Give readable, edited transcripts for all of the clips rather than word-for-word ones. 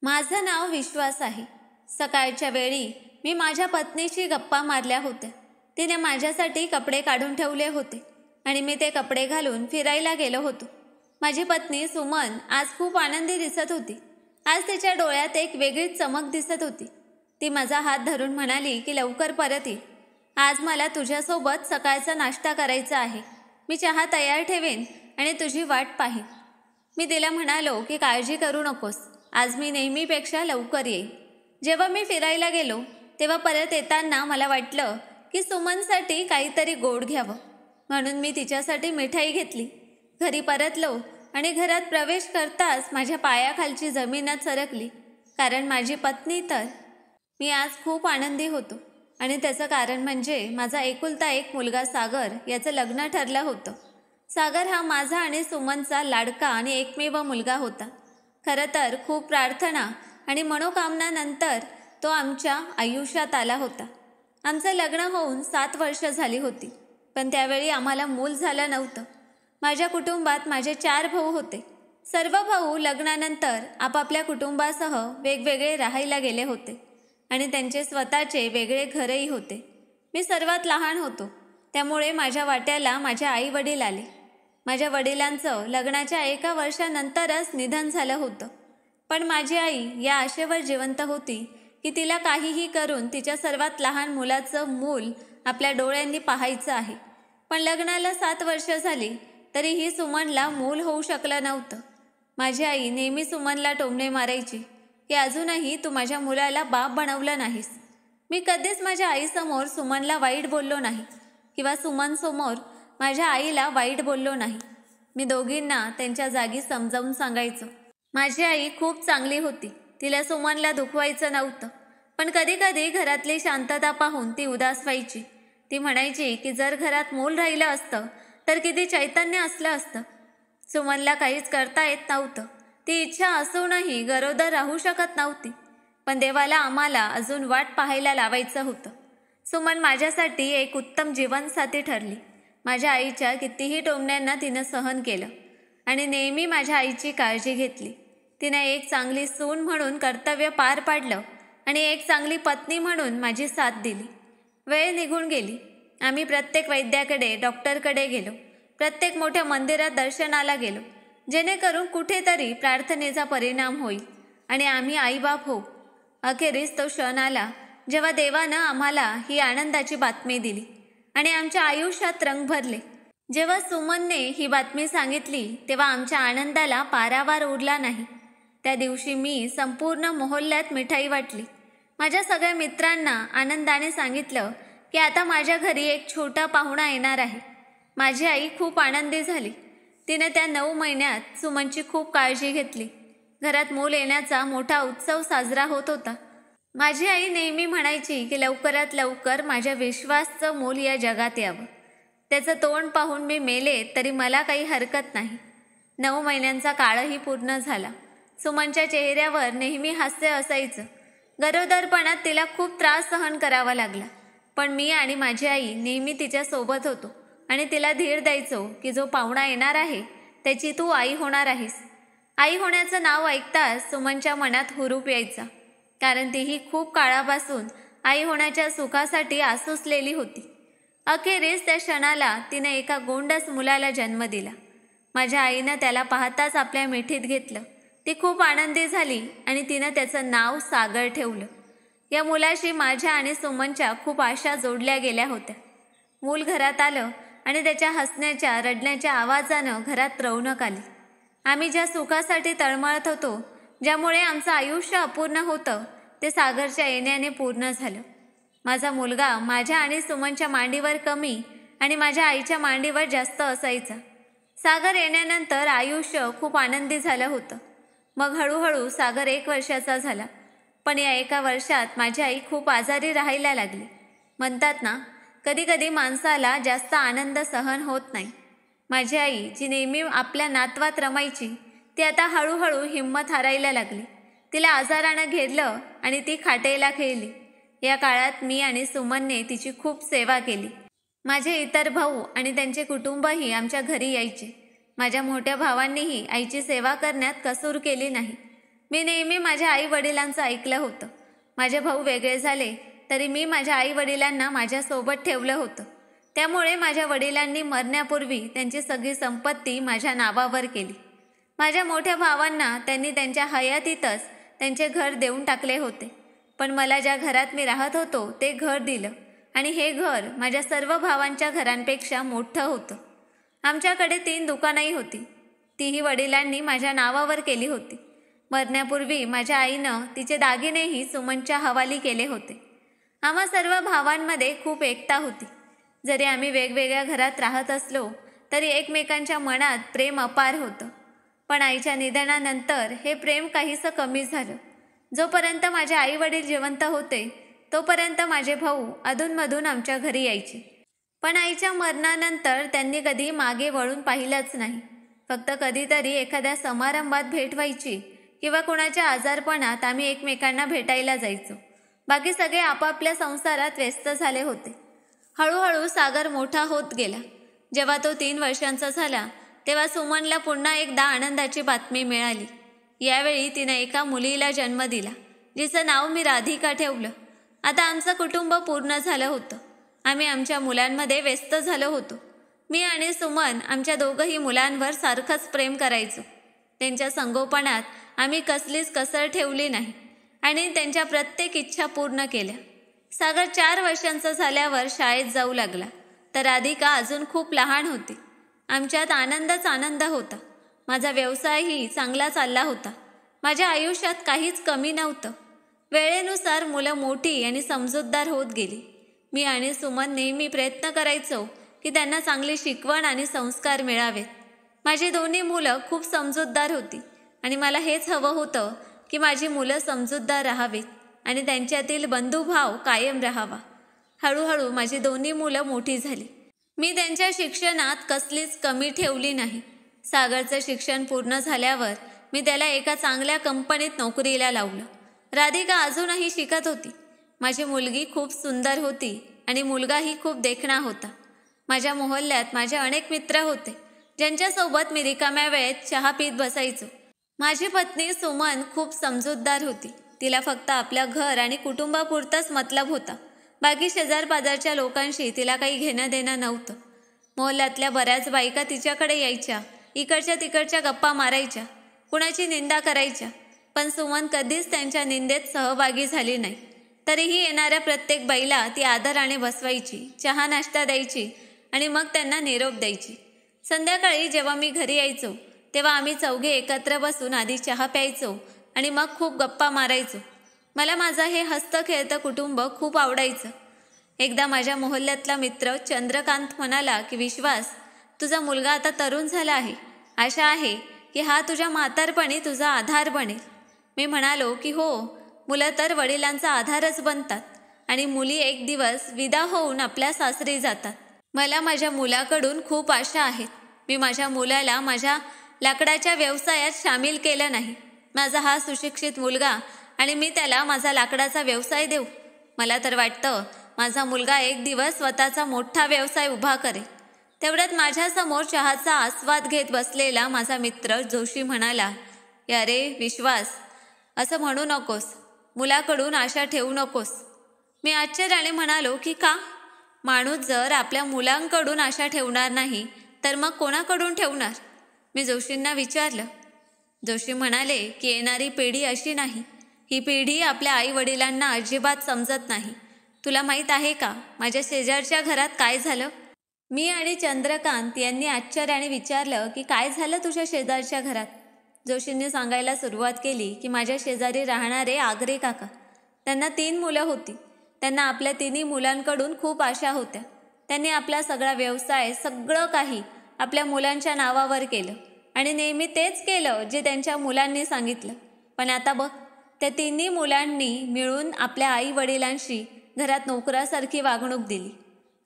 माझं नाव विश्वास आहे. सकाळच्या वेळी मी माझ्या पत्नीशी गप्पा मारल्या होत्या. तिने माझ्यासाठी कपडे काढून ठेवले होते आणि मी ते कपडे घालून फिरायला गेलो होतो. माझी पत्नी सुमन आज खूप आनंदी दिसत होती. आज तिच्या डोळ्यात एक वेगळीच चमक दिसत होती. ती माझा हात धरून म्हणाली की लवकर परत ये. आज मला तुझ्यासोबत सकाळचा नाश्ता करायचा आहे. मी चहा तयार ठेवेन आणि तुझी वाट पाहीन. मी तिला म्हणालो की काळजी करू नकोस, आज मी नेहमीपेक्षा लवकर येईन. जेव्हा मी फिरायला गेलो तेव्हा परत येताना मला वाटलं की सुमनसाठी काहीतरी गोड घ्यावं, म्हणून मी तिच्यासाठी मिठाई घेतली. घरी परतलो आणि घरात प्रवेश करताच माझ्या पायाखालची जमीनच सरकली, कारण माझी पत्नी तर. मी आज खूप आनंदी होतो आणि त्याचं कारण म्हणजे माझा एकुलता एक मुलगा सागर याचं लग्न ठरलं होतं. सागर हा माझा आणि सुमनचा लाडका आणि एकमेव मुलगा होता. खरं तर खूप प्रार्थना आणि मनोकामनानंतर तो आमच्या आयुष्यात आला होता. आमचं लग्न होऊन 7 वर्ष झाली होती, पण त्यावेळी आम्हाला मूल झालं नव्हतं. माझ्या कुटुंबात माझे 4 भाऊ होते. सर्व भाऊ लग्नानंतर आपापल्या कुटुंबासह वेगवेगळे राहायला गेले होते आणि त्यांचे स्वतःचे वेगळे घरही होते. मी सर्वात लहान होतो, त्यामुळे माझ्या वाट्याला माझे आई वडील आले. माझ्या वडिलांचं लग्नाच्या 1 वर्षानंतरच निधन झालं होतं, पण माझी आई या आशेवर जिवंत होती की तिला काहीही करून तिच्या सर्वात लहान मुलाचं मूल आपल्या डोळ्यांनी पाहायचं आहे. पण लग्नाला 7 वर्ष झाली तरीही सुमनला मूल होऊ शकलं नव्हतं. माझी आई नेहमी सुमनला टोमणे मारायची की अजूनही तू माझ्या मुलाला बाप बनवलं नाहीस. मी कधीच माझ्या आईसमोर सुमनला वाईट बोललो नाही किंवा सुमनसमोर माझ्या आईला वाईट बोललो नाही. मी दोघींना त्यांच्या जागी समजावून सांगायचो. माझी आई खूप चांगली होती, तिला सुमनला दुखवायचं नव्हतं. पण कधी कधी घरातली शांतता पाहून ती उदास व्हायची. ती म्हणायची की जर घरात मूल राहिलं असतं तर किती चैतन्य असलं असतं. सुमनला काहीच करता येत नव्हतं. ती इच्छा असूनही गरोदर राहू शकत नव्हती. पण देवाला आम्हाला अजून वाट पाहायला लावायचं होतं. सुमन माझ्यासाठी एक उत्तम जीवनसाथी ठरली. माझ्या आईच्या कितीही टोमण्यांना तिनं सहन केलं आणि नेहमी माझ्या आईची काळजी घेतली. तिने एक चांगली सून म्हणून कर्तव्य पार पाडलं आणि एक चांगली पत्नी म्हणून माझी साथ दिली. वेळ निघून गेली. आम्ही प्रत्येक वैद्याकडे, डॉक्टरकडे गेलो. प्रत्येक मोठ्या मंदिरात दर्शनाला गेलो, जेणेकरून कुठेतरी प्रार्थनेचा परिणाम होईल आणि आम्ही आईबाप होऊ. अखेरीस तो क्षण आला जेव्हा देवानं आम्हाला ही आनंदाची बातमी दिली आणि आमच्या आयुष्यात रंग भरले. जेव्हा सुमनने ही बातमी सांगितली तेव्हा आमच्या आनंदाला पारावार उरला नाही. त्या दिवशी मी संपूर्ण मोहल्ल्यात मिठाई वाटली. माझ्या सगळ्या मित्रांना आनंदाने सांगितलं की आता माझ्या घरी एक छोटा पाहुणा येणार आहे. माझी आई खूप आनंदी झाली. तिने त्या 9 महिन्यात सुमनची खूप काळजी घेतली. घरात मूल येण्याचा मोठा उत्सव साजरा होत होता. माझी आई नेहमी म्हणायची की लवकरात लवकर माझ्या विश्वासचं मूल या जगात यावं. त्याचं तोंड पाहून मी मेले तरी मला काही हरकत नाही. 9 महिन्यांचा काळही पूर्ण झाला. सुमनच्या चेहऱ्यावर नेहमी हास्य असायचं. गरोदरपणात तिला खूप त्रास सहन करावा लागला, पण मी आणि माझी आई नेहमी तिच्या सोबत होतो आणि तिला धीर द्यायचो की जो पाहुणा येणार आहे त्याची तू आई होणार आहेस. आई होण्याचं नाव ऐकताच सुमनच्या मनात हुरूप यायचा, कारण तीही खूप काळापासून आई होण्याच्या सुखासाठी आसुसलेली होती. अखेरीस त्या क्षणाला तिने एका गोंडस मुलाला जन्म दिला. माझ्या आईनं त्याला पाहताच आपल्या मिठीत घेतलं. ती खूप आनंदी झाली आणि तिनं त्याचं नाव सागर ठेवलं. या मुलाशी माझ्या आणि सुमनच्या खूप आशा जोडल्या गेल्या होत्या. मूल घरात आलं आणि त्याच्या हसण्याच्या, रडण्याच्या आवाजानं घरात रौनक आली. आम्ही ज्या सुखासाठी तळमळत होतो, ज्यामुळे आमचं आयुष्य अपूर्ण होतं, ते सागरच्या येण्याने पूर्ण झालं. माझा मुलगा माझ्या आणि सुमनच्या मांडीवर कमी आणि माझ्या आईच्या मांडीवर जास्त असायचा. सागर येण्यानंतर आयुष्य खूप आनंदी झालं होतं. मग हळूहळू सागर 1 वर्षाचा झाला. पण या 1 वर्षात माझी आई खूप आजारी राहायला लागली. म्हणतात ना, कधी कधी माणसाला जास्त आनंद सहन होत नाही. माझी आई जी नेहमी आपल्या नातवात रमायची, ती आता हळूहळू हिंमत हारायला लागली. तिला आजारानं घेरलं आणि ती खाटेला खेळली. या काळात मी आणि सुमनने तिची खूप सेवा केली. माझे इतर भाऊ आणि त्यांचे कुटुंबही आमच्या घरी यायचे. माझ्या मोठ्या भावांनीही आईची सेवा करण्यात कसूर केली नाही. मी नेहमी माझ्या आई वडिलांचं ऐकलं होतं. माझे भाऊ वेगळे झाले तरी मी माझ्या आई वडिलांना माझ्यासोबत ठेवलं होतं. त्यामुळे माझ्या वडिलांनी मरण्यापूर्वी त्यांची सगळी संपत्ती माझ्या नावावर केली. माझ्या मोठ्या भावांना त्यांनी त्यांच्या हयातीतच त्यांचे घर देऊन टाकले होते. पण मला ज्या घरात मी राहत होतो ते घर दिलं आणि हे घर माझ्या सर्व भावांच्या घरांपेक्षा मोठं होतं. आमच्याकडे 3 दुकानंही होती. तीही वडिलांनी माझ्या नावावर केली होती. मरण्यापूर्वी माझ्या आईनं तिचे दागिनेही सुमनच्या हवाली केले होते. आम्हा सर्व भावांमध्ये खूप एकता होती. जरी आम्ही वेगवेगळ्या घरात राहत असलो तरी एकमेकांच्या मनात प्रेम अपार होतं. पण आईच्या निधनानंतर हे प्रेम काहीसं कमी झालं. जोपर्यंत माझे आई वडील जिवंत होते तोपर्यंत माझे भाऊ अधूनमधून आमच्या घरी यायचे. पण आईच्या मरणानंतर त्यांनी कधी मागे वळून पाहिलंच नाही. फक्त कधीतरी एखाद्या समारंभात भेट व्हायची किंवा कुणाच्या आजारपणात आम्ही एकमेकांना भेटायला जायचो. बाकी सगळे आपापल्या संसारात व्यस्त झाले होते. हळूहळू सागर मोठा होत गेला. जेव्हा तो 3 वर्षांचा झाला तेव्हा सुमनला पुन्हा एकदा आनंदाची बातमी मिळाली. यावेळी तिने एका मुलीला जन्म दिला, जिचं नाव मी राधिका ठेवलं. आता आमचं कुटुंब पूर्ण झालं होतं. आम्ही आमच्या मुलांमध्ये व्यस्त झालो होतो. मी आणि सुमन आमच्या दोघंही मुलांवर सारखंच प्रेम करायचो. त्यांच्या संगोपनात आम्ही कसलीच कसर ठेवली नाही आणि त्यांच्या प्रत्येक इच्छा पूर्ण केल्या. सागर 4 वर्षांचा झाल्यावर शाळेत जाऊ लागला, तर राधिका अजून खूप लहान होती. आमच्यात आनंदच आनंद होता. माझा व्यवसायही चांगला चालला होता. माझ्या आयुष्यात काहीच कमी नव्हतं. वेळेनुसार मुलं मोठी आणि समजूतदार होत गेली. मी आणि सुमन नेहमी प्रयत्न करायचो की त्यांना चांगली शिकवण आणि संस्कार मिळावेत. माझी दोन्ही मुलं खूप समजूतदार होती आणि मला हेच हवं होतं की माझी मुलं समजूतदार राहावीत आणि त्यांच्यातील बंधुभाव कायम राहावा. हळूहळू माझी दोन्ही मुलं मोठी झाली. मी त्यांच्या शिक्षणात कसलीच कमी ठेवली नाही. सागरचं शिक्षण पूर्ण झाल्यावर मी त्याला एका चांगल्या कंपनीत नोकरीला लावलं. राधिका अजूनही शिकत होती. माझी मुलगी खूप सुंदर होती आणि मुलगाही खूप देखणा होता. माझ्या मोहल्ल्यात माझे अनेक मित्र होते, ज्यांच्यासोबत मी रिकाम्या वेळेत चहा पीत बसायचो. माझी पत्नी सुमन खूप समजूतदार होती. तिला फक्त आपल्या घर आणि कुटुंबापुरताच मतलब होता. बाकी शेजारपाजारच्या लोकांशी तिला काही घेणं देणं नव्हतं. मोहल्ल्यातल्या बऱ्याच बायका तिच्याकडे यायच्या, इकडच्या तिकडच्या गप्पा मारायच्या, कुणाची निंदा करायच्या. पण सुमन कधीच त्यांच्या निंदेत सहभागी झाली नाही. तरीही येणाऱ्या प्रत्येक बाईला ती आदराने बसवायची, चहा नाश्ता द्यायची आणि मग त्यांना निरोप द्यायची. संध्याकाळी जेव्हा मी घरी यायचो तेव्हा आम्ही चौघे एकत्र बसून आधी चहा प्यायचो आणि मग खूप गप्पा मारायचो. मला माझं हे हसतं खेळतं कुटुंब खूप आवडायचं. एकदा माझ्या मोहल्ल्यातला मित्र चंद्रकांत म्हणाला की विश्वास, तुझा मुलगा आता तरुण झाला आहे. आशा आहे की हा तुझ्या म्हातारपणी तुझा आधार बनेल. मी म्हणालो की हो, मुलं तर वडिलांचा आधारच बनतात आणि मुली एक दिवस विदा होऊन आपल्या सासरी जातात. मला माझ्या मुलाकडून खूप आशा आहेत. मी माझ्या मुलाला माझ्या लाकडाच्या व्यवसायात सामील केलं नाही. माझा हा सुशिक्षित मुलगा आणि मी त्याला माझा लाकडाचा व्यवसाय देऊ. मला तर वाटतं माझा मुलगा एक दिवस स्वतःचा मोठा व्यवसाय उभा करेल. तेवढ्यात माझ्यासमोर चहाचा आस्वाद घेत बसलेला माझा मित्र जोशी म्हणाला, अरे विश्वास, असं म्हणू नकोस. मुलाकडून आशा ठेवू नकोस. मी आश्चर्याने म्हणालो की का? माणूस जर आपल्या मुलांकडून आशा ठेवणार नाही तर मग कोणाकडून ठेवणार? मी जोशींना विचारलं. जोशी म्हणाले की येणारी पिढी अशी नाही. ही पिढी आपल्या आई वडिलांना अजिबात समजत नाही. तुला माहीत आहे का माझ्या शेजारच्या घरात काय झालं? मी आणि चंद्रकांत यांनी आश्चर्याने विचारलं की काय झालं तुझ्या शेजारच्या घरात? जोशींनी सांगायला सुरुवात केली की माझ्या शेजारी राहणारे आगरे काका, त्यांना 3 मुलं होती. त्यांना आपल्या 3ही मुलांकडून खूप आशा होत्या. त्यांनी आपला सगळा व्यवसाय, सगळं काही आपल्या मुलांच्या नावावर केलं आणि नेहमी तेच केलं जे त्यांच्या मुलांनी सांगितलं. पण आता बघ, त्या 3ही मुलांनी मिळून आपल्या आई वडिलांशी घरात नोकरासारखी वागणूक दिली.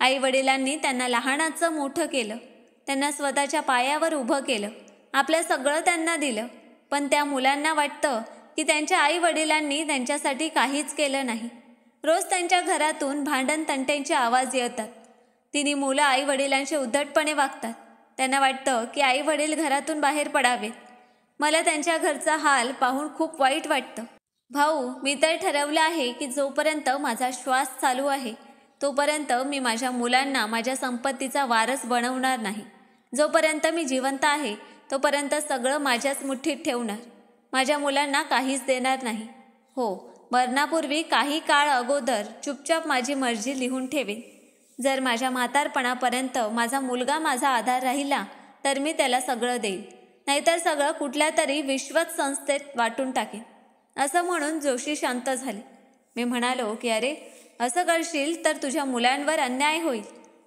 आई वडिलांनी त्यांना लहानाचं मोठं केलं, त्यांना स्वतःच्या पायावर उभं केलं, आपलं सगळं त्यांना दिलं. पण त्या मुलांना वाटतं की त्यांच्या आई वडिलांनी त्यांच्यासाठी काहीच केलं नाही. रोज त्यांच्या घरातून भांडण तंट्यांचे आवाज येतात. 3ही मुलं आई वडिलांशी उद्धटपणे वागतात. त्यांना वाटतं की आई वडील घरातून बाहेर पडावेत. मला त्यांच्या घरचा हाल पाहून खूप वाईट वाटतं. भाऊ, मी तर ठरवलं आहे की जोपर्यंत माझा श्वास चालू आहे तोपर्यंत मी माझ्या मुलांना माझ्या संपत्तीचा वारस बनवणार नाही. जोपर्यंत मी जिवंत आहे तोपर्यंत सगळं माझ्याच मुठीत ठेवणार. माझ्या मुलांना काहीच देणार नाही. हो, मरणापूर्वी काही काळ अगोदर चुपचाप माझी मर्जी लिहून ठेवेन. जर माझ्या म्हातारपणापर्यंत माझा मुलगा माझा आधार राहिला तर मी त्याला सगळं देईन, नाहीतर सगळं कुठल्या तरी विश्वत संस्थेत वाटून टाकेन. असं म्हणून जोशी शांत झाले. मी म्हणालो की अरे, असं करशील तर तुझ्या मुलांवर अन्याय होईल.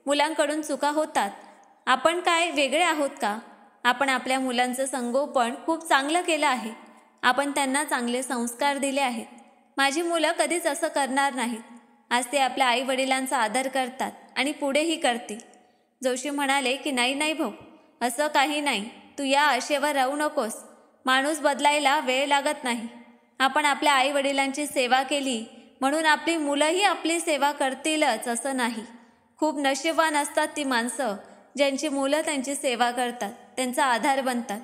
मुलांकडून चुका होतात. आपण काय वेगळे आहोत का? आपण आपल्या मुलांचं संगोपन खूप चांगलं केलं आहे. आपण त्यांना चांगले संस्कार दिले आहेत. माझी मुलं कधीच असं करणार नाहीत. आज ते आपल्या आई वडिलांचा आदर करतात आणि पुढेही करतील. जोशी म्हणाले की नाही भाऊ, असं काही नाही. तू या आशेवर राहू नकोस. माणूस बदलायला वेळ लागत नाही. आपण आपल्या आई वडिलांची सेवा केली म्हणून आपली मुलंही आपली सेवा करतीलच असं नाही. खूप नशीबवान असतात ती माणसं ज्यांची मुलं त्यांची सेवा करतात, त्यांचा आधार बनतात.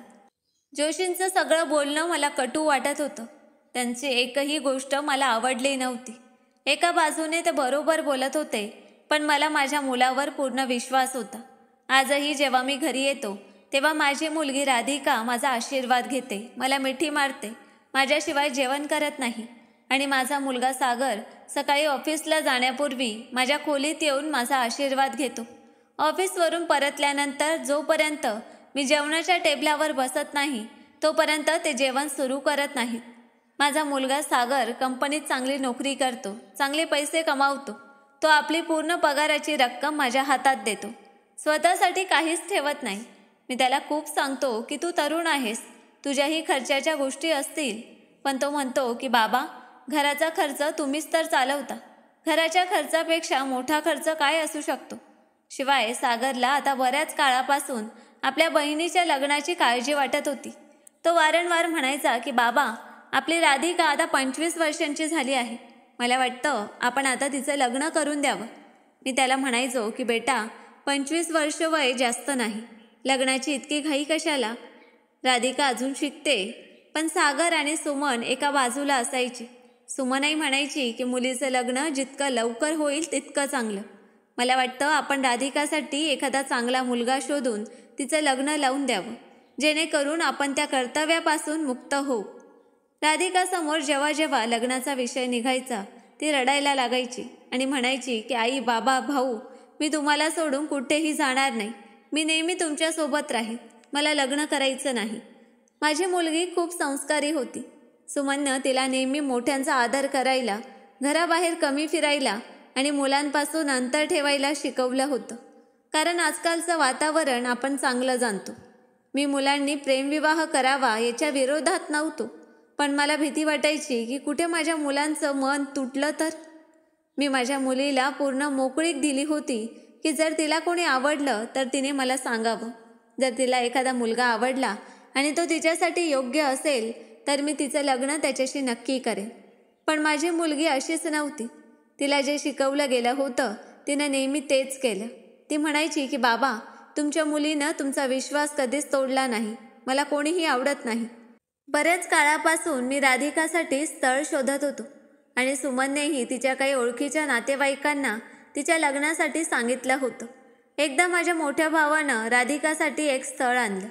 जोशींचं सगळं बोलणं मला कटू वाटत होतं. त्यांची एकही गोष्ट मला आवडली नव्हती. एका बाजूने ते बरोबर बोलत होते, पण मला माझ्या मुलावर पूर्ण विश्वास होता. आजही जेव्हा मी घरी येतो तेव्हा माझी मुलगी राधिका माझा आशीर्वाद घेते, मला मिठी मारते, माझ्याशिवाय जेवण करत नाही. आणि माझा मुलगा सागर सकाळी ऑफिसला जाण्यापूर्वी माझ्या खोलीत येऊन माझा आशीर्वाद घेतो. ऑफिसवरून परतल्यानंतर जोपर्यंत मी जेवणाच्या टेबलावर बसत नाही तोपर्यंत ते जेवण सुरू करत नाहीत. माझा मुलगा सागर कंपनीत चांगली नोकरी करतो, चांगले पैसे कमावतो. तो आपली पूर्ण पगाराची रक्कम माझ्या हातात देतो. स्वतःसाठी काहीच ठेवत नाही. मी त्याला खूप सांगतो की तू तरुण आहेस, तुझ्याही खर्चाच्या गोष्टी असतील. पण तो म्हणतो की बाबा, घराचा खर्च तुम्हीच तर चालवता. घराच्या खर्चापेक्षा मोठा खर्च काय असू शकतो? शिवाय सागरला आता बऱ्याच काळापासून आपल्या बहिणीच्या लग्नाची काळजी वाटत होती. तो वारंवार म्हणायचा की बाबा, आपली राधिका आता 25 वर्षांची झाली आहे. मला वाटतं आपण आता तिचं लग्न करून द्यावं. मी त्याला म्हणायचो की बेटा, 25 वर्ष वय जास्त नाही. लग्नाची इतकी घाई कशाला? राधिका अजून शिकते. पण सागर आणि सुमन एका बाजूला असायची. सुमनही म्हणायची की मुलीचं लग्न जितकं लवकर होईल तितकं चांगलं. मला वाटतं आपण राधिकासाठी एखादा चांगला मुलगा शोधून तिचं लग्न लावून द्यावं, जेणेकरून आपण त्या कर्तव्यापासून मुक्त होऊ. राधिकासमोर जेव्हा जेव्हा लग्नाचा विषय निघायचा ती रडायला लागायची आणि म्हणायची की आई, बाबा, भाऊ, मी तुम्हाला सोडून कुठेही जाणार नाही. मी नेहमी तुमच्यासोबत राहील. मला लग्न करायचं नाही. माझी मुलगी खूप संस्कारी होती. सुमननं तिला नेहमी मोठ्यांचा आदर करायला, घराबाहेर कमी फिरायला आणि मुलांपासून अंतर ठेवायला शिकवलं होतं. कारण आजकालचं वातावरण आपण चांगलं जाणतो. मी मुलांनी प्रेमविवाह करावा याच्या विरोधात नव्हतो, पण मला भीती वाटायची की कुठे माझ्या मुलांचं मन तुटलं तर. मी माझ्या मुलीला पूर्ण मोकळीक दिली होती की जर तिला कोणी आवडलं तर तिने मला सांगावं. जर तिला एखादा मुलगा आवडला आणि तो तिच्यासाठी योग्य असेल तर मी तिचं लग्न त्याच्याशी नक्की करेन. पण माझी मुलगी अशीच नव्हती. तिला जे शिकवलं गेलं होतं तिनं नेहमी तेच केलं. ती म्हणायची की बाबा, तुमच्या मुलीनं तुमचा विश्वास कधीच तोडला नाही. मला कोणीही आवडत नाही. बऱ्याच काळापासून मी राधिकासाठी स्थळ शोधत होतो आणि सुमननेही तिच्या काही ओळखीच्या नातेवाईकांना तिच्या लग्नासाठी सांगितलं होतं. एकदा माझ्या मोठ्या भावानं राधिकासाठी एक स्थळ आणलं.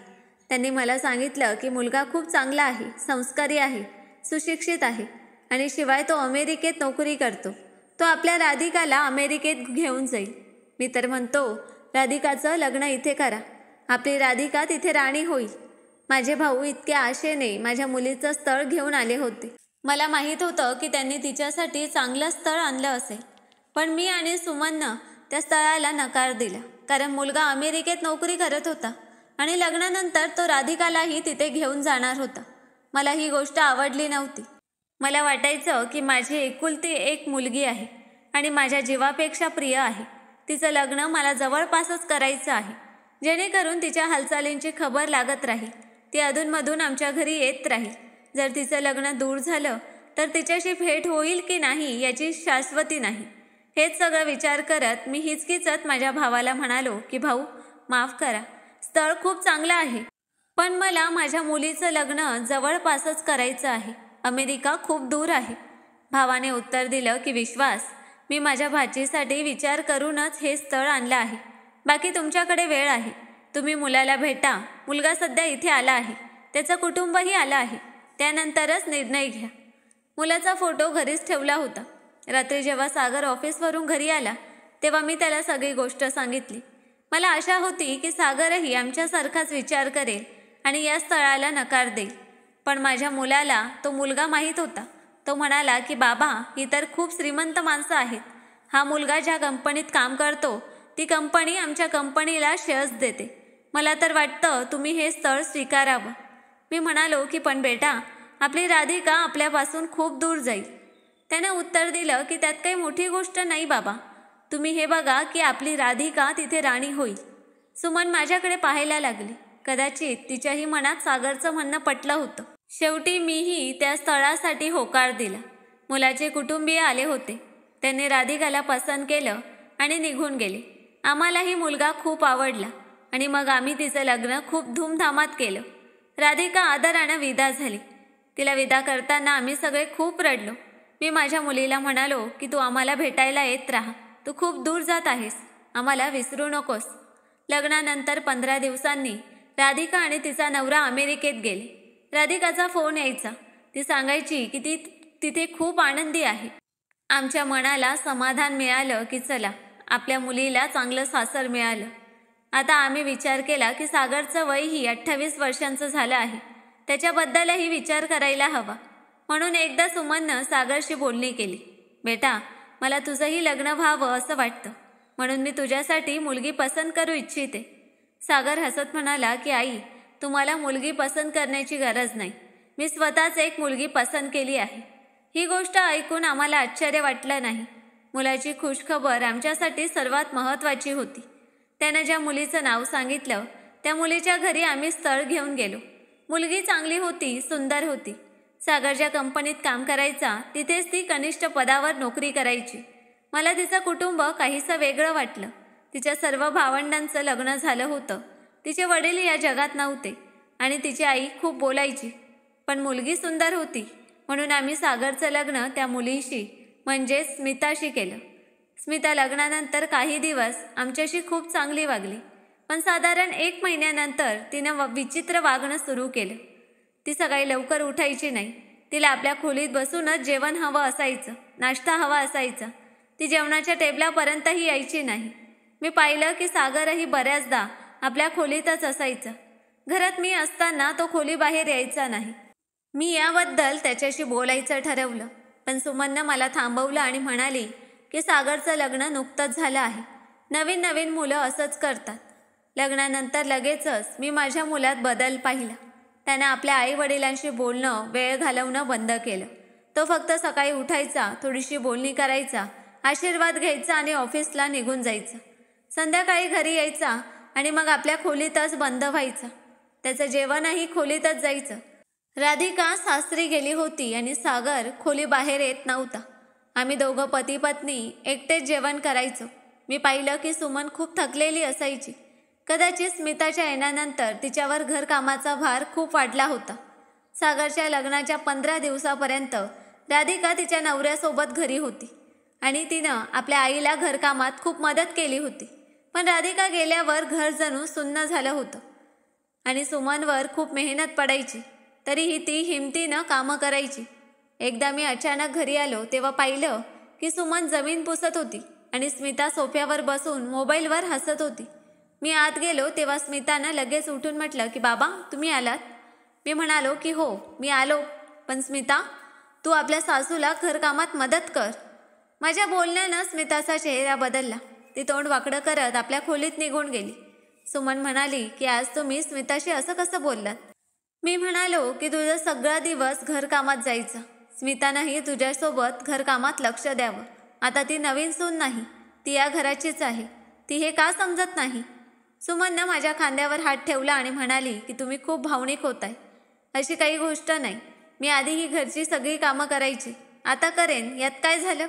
त्यांनी मला सांगितलं की मुलगा खूप चांगला आहे, संस्कारी आहे, सुशिक्षित आहे आणि शिवाय तो अमेरिकेत नोकरी करतो. तो आपल्या राधिकाला अमेरिकेत घेऊन जाईल. मी तर म्हणतो, राधिकाचं लग्न इथे करा. आपली राधिका तिथे राणी होईल. माझे भाऊ इतक्या आशेने माझ्या मुलीचं स्थळ घेऊन आले होते. मला माहीत होतं की त्यांनी तिच्यासाठी चांगलं स्थळ आणलं असेल. पण मी आणि सुमननं त्या स्थळाला नकार दिला, कारण मुलगा अमेरिकेत नोकरी करत होता आणि लग्नानंतर तो राधिकालाही तिथे घेऊन जाणार होता. मला ही गोष्ट आवडली नव्हती. मला वाटायचं की माझी एकुलती एक मुलगी आहे आणि माझ्या जीवापेक्षा प्रिय आहे. तिचं लग्न मला जवळपासच करायचं आहे, जेणेकरून तिच्या हालचालींची खबर लागत राहील. ती अधूनमधून आमच्या घरी येत राहील. जर तिचं लग्न दूर झालं तर तिच्याशी भेट होईल की नाही याची शाश्वती नाही. हेच सगळं विचार करत मी हिचकिचत माझ्या भावाला म्हणालो की भाऊ, माफ करा, स्थळ खूप चांगलं आहे, पण मला माझ्या मुलीचं लग्न जवळपासच करायचं आहे. अमेरिका खूप दूर आहे. भावाने उत्तर दिलं की विश्वास, मी माझ्या भाचीसाठी विचार करूनच हे स्थळ आणलं आहे. बाकी तुमच्याकडे वेळ आहे. तुम्ही मुलाला भेटा. मुलगा सध्या इथे आला आहे. त्याचं कुटुंबही आलं आहे. त्यानंतरच निर्णय घ्या. मुलाचा फोटो घरीच ठेवला होता. रात्री जेव्हा सागर ऑफिसवरून घरी आला तेव्हा मी त्याला सगळी गोष्ट सांगितली. मला आशा होती की सागरही आमच्यासारखाच विचार करेल आणि या स्थळाला नकार देईल. पण माझ्या मुलाला तो मुलगा माहीत होता. तो म्हणाला की बाबा, ही तर खूप श्रीमंत माणसं आहेत. हा मुलगा ज्या कंपनीत काम करतो ती कंपनी आमच्या कंपनीला शेअर्स देते. मला तर वाटतं तुम्ही हे स्थळ स्वीकारावं. मी म्हणालो की पण बेटा, आपली राधिका आपल्यापासून खूप दूर जाईल. त्यानं उत्तर दिलं की त्यात काही मोठी गोष्ट नाही बाबा. तुम्ही हे बघा की आपली राधिका तिथे राणी होईल. सुमन माझ्याकडे पाहायला लागली. कदाचित तिच्याही मनात सागरचं म्हणणं पटलं होतं. शेवटी मीही त्या स्थळासाठी होकार दिला. मुलाचे कुटुंबीय आले होते. त्यांनी राधिकाला पसंत केलं आणि निघून गेले. आम्हालाही मुलगा खूप आवडला आणि मग आम्ही तिचं लग्न खूप धूमधामात केलं. राधिका आदरानं विदा झाली. तिला विदा करताना आम्ही सगळे खूप रडलो. मी माझ्या मुलीला म्हणालो की तू आम्हाला भेटायला येत राहा. तू खूप दूर जात आहेस. आम्हाला विसरू नकोस. लग्नानंतर 15 दिवसांनी राधिका आणि तिचा नवरा अमेरिकेत गेले. राधिकाचा फोन यायचा. ती सांगायची की ती तिथे खूप आनंदी आहे. आमच्या मनाला समाधान मिळालं की चला, आपल्या मुलीला चांगलं सासर मिळालं. आता आम्ही विचार केला की सागरचं वयही 28 वर्षांचं झालं आहे. त्याच्याबद्दलही विचार करायला हवा. म्हणून एकदा सुमननं सागरशी बोलणी केली. बेटा, मला तुझंही लग्न व्हावं असं वाटतं. म्हणून मी तुझ्यासाठी मुलगी पसंत करू इच्छिते. सागर हसत म्हणाला की आई, तुम्हाला मुलगी पसंत करण्याची गरज नाही. मी स्वतःच एक मुलगी पसंत केली आहे. ही गोष्ट ऐकून आम्हाला आश्चर्य वाटलं नाही. मुलाची खुशखबर आमच्यासाठी सर्वात महत्त्वाची होती. त्यानं ज्या मुलीचं नाव सांगितलं त्या मुलीच्या घरी आम्ही स्थळ घेऊन गेलो. मुलगी चांगली होती, सुंदर होती. सागर ज्या कंपनीत काम करायचा तिथेच ती कनिष्ठ पदावर नोकरी करायची. मला तिचं कुटुंब काहीसं वेगळं वाटलं. तिच्या सर्व भावंडांचं लग्न झालं होतं. तिचे वडील या जगात नव्हते आणि तिची आई खूप बोलायची. पण मुलगी सुंदर होती म्हणून आम्ही सागरचं लग्न त्या मुलीशी म्हणजे स्मिताशी केलं. स्मिता लग्नानंतर काही दिवस आमच्याशी खूप चांगली वागली. पण साधारण 1 महिन्यानंतर तिनं विचित्र वागणं सुरू केलं. ती सकाळी लवकर उठायची नाही. तिला आपल्या खोलीत बसूनच जेवण हवं असायचं, नाश्ता हवा असायचा. ती जेवणाच्या टेबलापर्यंतही यायची नाही. मी पाहिलं की सागरही बऱ्याचदा आपल्या खोलीतच असायचा. घरात मी असताना तो खोलीबाहेर यायचा नाही. मी याबद्दल त्याच्याशी बोलायचं ठरवलं. पण सुमननं मला थांबवलं आणि म्हणाली की सागरचं लग्न नुकतंच झालं आहे. नवीन नवीन मुलं असंच करतात. लग्नानंतर लगेचच मी माझ्या मुलात बदल पाहिला. त्यानं आपल्या आईवडिलांशी बोलणं, वेळ घालवणं बंद केलं. तो फक्त सकाळी उठायचा, थोडीशी बोलणी करायचा, आशीर्वाद घ्यायचा आणि ऑफिसला निघून जायचा. संध्याकाळी घरी यायचा आणि मग आपल्या खोलीतच बंद व्हायचा. त्याचं जेवणही खोलीतच जायचं. राधिका सासरी गेली होती आणि सागर खोली बाहेर येत नव्हता. आम्ही दोघं पती पत्नी एकटेच जेवण करायचो. मी पाहिलं की सुमन खूप थकलेली असायची. कदाचित स्मिताच्या येण्यानंतर तिच्यावर घरकामाचा भार खूप वाढला होता. सागरच्या लग्नाच्या 15 दिवसापर्यंत राधिका तिच्या नवऱ्यासोबत घरी होती आणि तिनं आपल्या आईला घरकामात खूप मदत केली होती. पण राधिका गेल्यावर घर जणू सुन्न झालं होतं आणि सुमनवर खूप मेहनत पडायची. तरीही ती हिमतीनं कामं करायची. एकदा मी अचानक घरी आलो तेव्हा पाहिलं की सुमन जमीन पुसत होती आणि स्मिता सोफ्यावर बसून मोबाईलवर हसत होती. मी आत गेलो तेव्हा स्मितानं लगेच उठून म्हटलं की बाबा, तुम्ही आलात? मी म्हणालो की हो, मी आलो. पण स्मिता, तू आपल्या सासूला घरकामात मदत कर. माझ्या बोलण्यानं स्मिताचा चेहरा बदलला. ती तोंड वाकडं करत आपल्या खोलीत निघून गेली. सुमन म्हणाली की आज तुम्ही स्मिताशी असं कसं बोललात? मी म्हणालो की तुझा सगळा दिवस घरकामात जायचा. स्मितानंही तुझ्यासोबत घरकामात लक्ष द्यावं. आता ती नवीन सून नाही, ती या घराचीच आहे. ती हे का समजत नाही? सुमननं माझ्या खांद्यावर हात ठेवला आणि म्हणाली की तुम्ही खूप भावनिक होताय. अशी काही गोष्ट नाही. मी आधी ही घरची सगळी कामं करायची, आता करेन, यात काय झालं?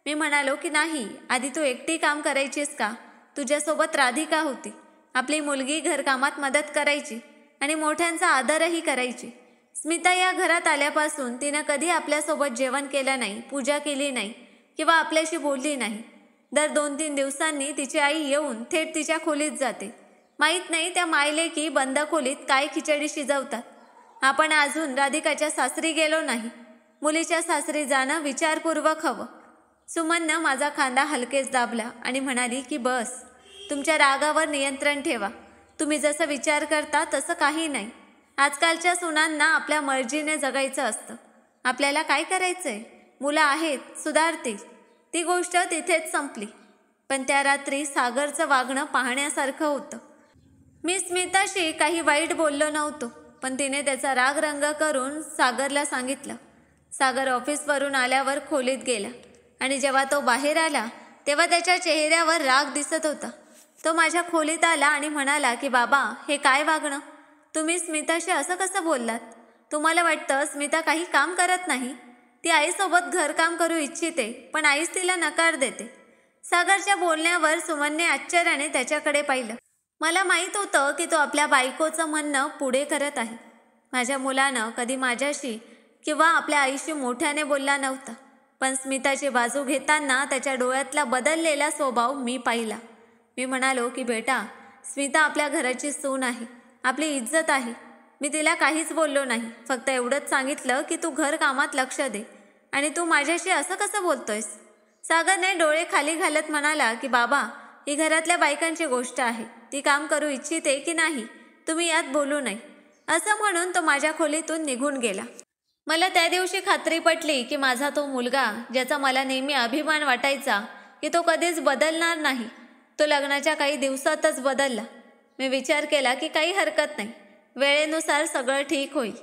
मी म्हणालो की नाही, आधी तू एकटी काम करायचीस का? तुझ्यासोबत राधिका होती. आपली मुलगी घरकामात मदत करायची. आणि मोठ्यांचा आदरही करायची. स्मिता या घरात आल्यापासून तिनं कधी आपल्यासोबत जेवण केलं नाही, पूजा केली नाही किंवा आपल्याशी बोलली नाही. दर 2-3 दिवसांनी तिची आई येऊन थेट तिच्या खोलीत जाते. माहीत नाही त्या मायलेकी बंद खोलीत काय खिचडी शिजवतात. आपण अजून राधिकाच्या सासरी गेलो नाही. मुलीच्या सासरी जाणं विचारपूर्वक हवं. सुमननं माझा खांदा हलकेच दाबला आणि म्हणाली की बस, तुमच्या रागावर नियंत्रण ठेवा. तुम्ही जसं विचार करता तसं काही नाही. आजकालच्या सुनांना आपल्या मर्जीने जगायचं असतं. आपल्याला काय करायचंय? मुलं आहेत, सुधारतील. ती गोष्ट तिथेच संपली. पण त्या रात्री सागरचं वागणं पाहण्यासारखं होतं. मी स्मिताशी काही वाईट बोललो नव्हतो, पण तिने त्याचा राग रंग करून सागरला सांगितलं. सागर ऑफिसवरून आल्यावर खोलीत गेला आणि जेव्हा तो बाहेर आला तेव्हा त्याच्या चेहऱ्यावर राग दिसत होता. तो माझ्या खोलीत आला आणि म्हणाला की बाबा, हे काय वागणं? तुम्ही स्मिताशी असं कसं बोललात? तुम्हाला वाटतं स्मिता काही काम करत नाही? ती आईसोबत घरकाम करू इच्छिते, पण आईच तिला नकार देते. सागरच्या बोलण्यावर सुमनने आश्चर्याने त्याच्याकडे पाहिलं. मला माहीत होतं की तो आपल्या बायकोचं म्हणणं पुढे करत आहे. माझ्या मुलानं कधी माझ्याशी किंवा आपल्या आईशी मोठ्याने बोलला नव्हता, पण स्मिताची बाजू घेताना त्याच्या डोळ्यातला बदललेला स्वभाव मी पाहिला. मी म्हणालो की बेटा, स्मिता आपल्या घराची सून आहे, आपली इज्जत आहे. मी तिला काहीच बोललो नाही, फक्त एवढंच सांगितलं की तू घर कामात लक्ष दे. आणि तू माझ्याशी असं कसं बोलतोयस? सागरने डोळे खाली घालत म्हणाला की बाबा, ही घरातल्या बायकांची गोष्ट आहे. ती काम करू इच्छिते की नाही, तुम्ही यात बोलू नये. असं म्हणून तो माझ्या खोलीतून निघून गेला. मला त्या दिवशी खात्री पटली की माझा तो मुलगा, ज्याचा मला नेहमी अभिमान वाटायचा, की तो कधीच बदलणार नाही, तो लग्नाच्या काही दिवसातच बदलला. मी विचार केला की काही हरकत नाही, वेळेनुसार सगळं ठीक होईल.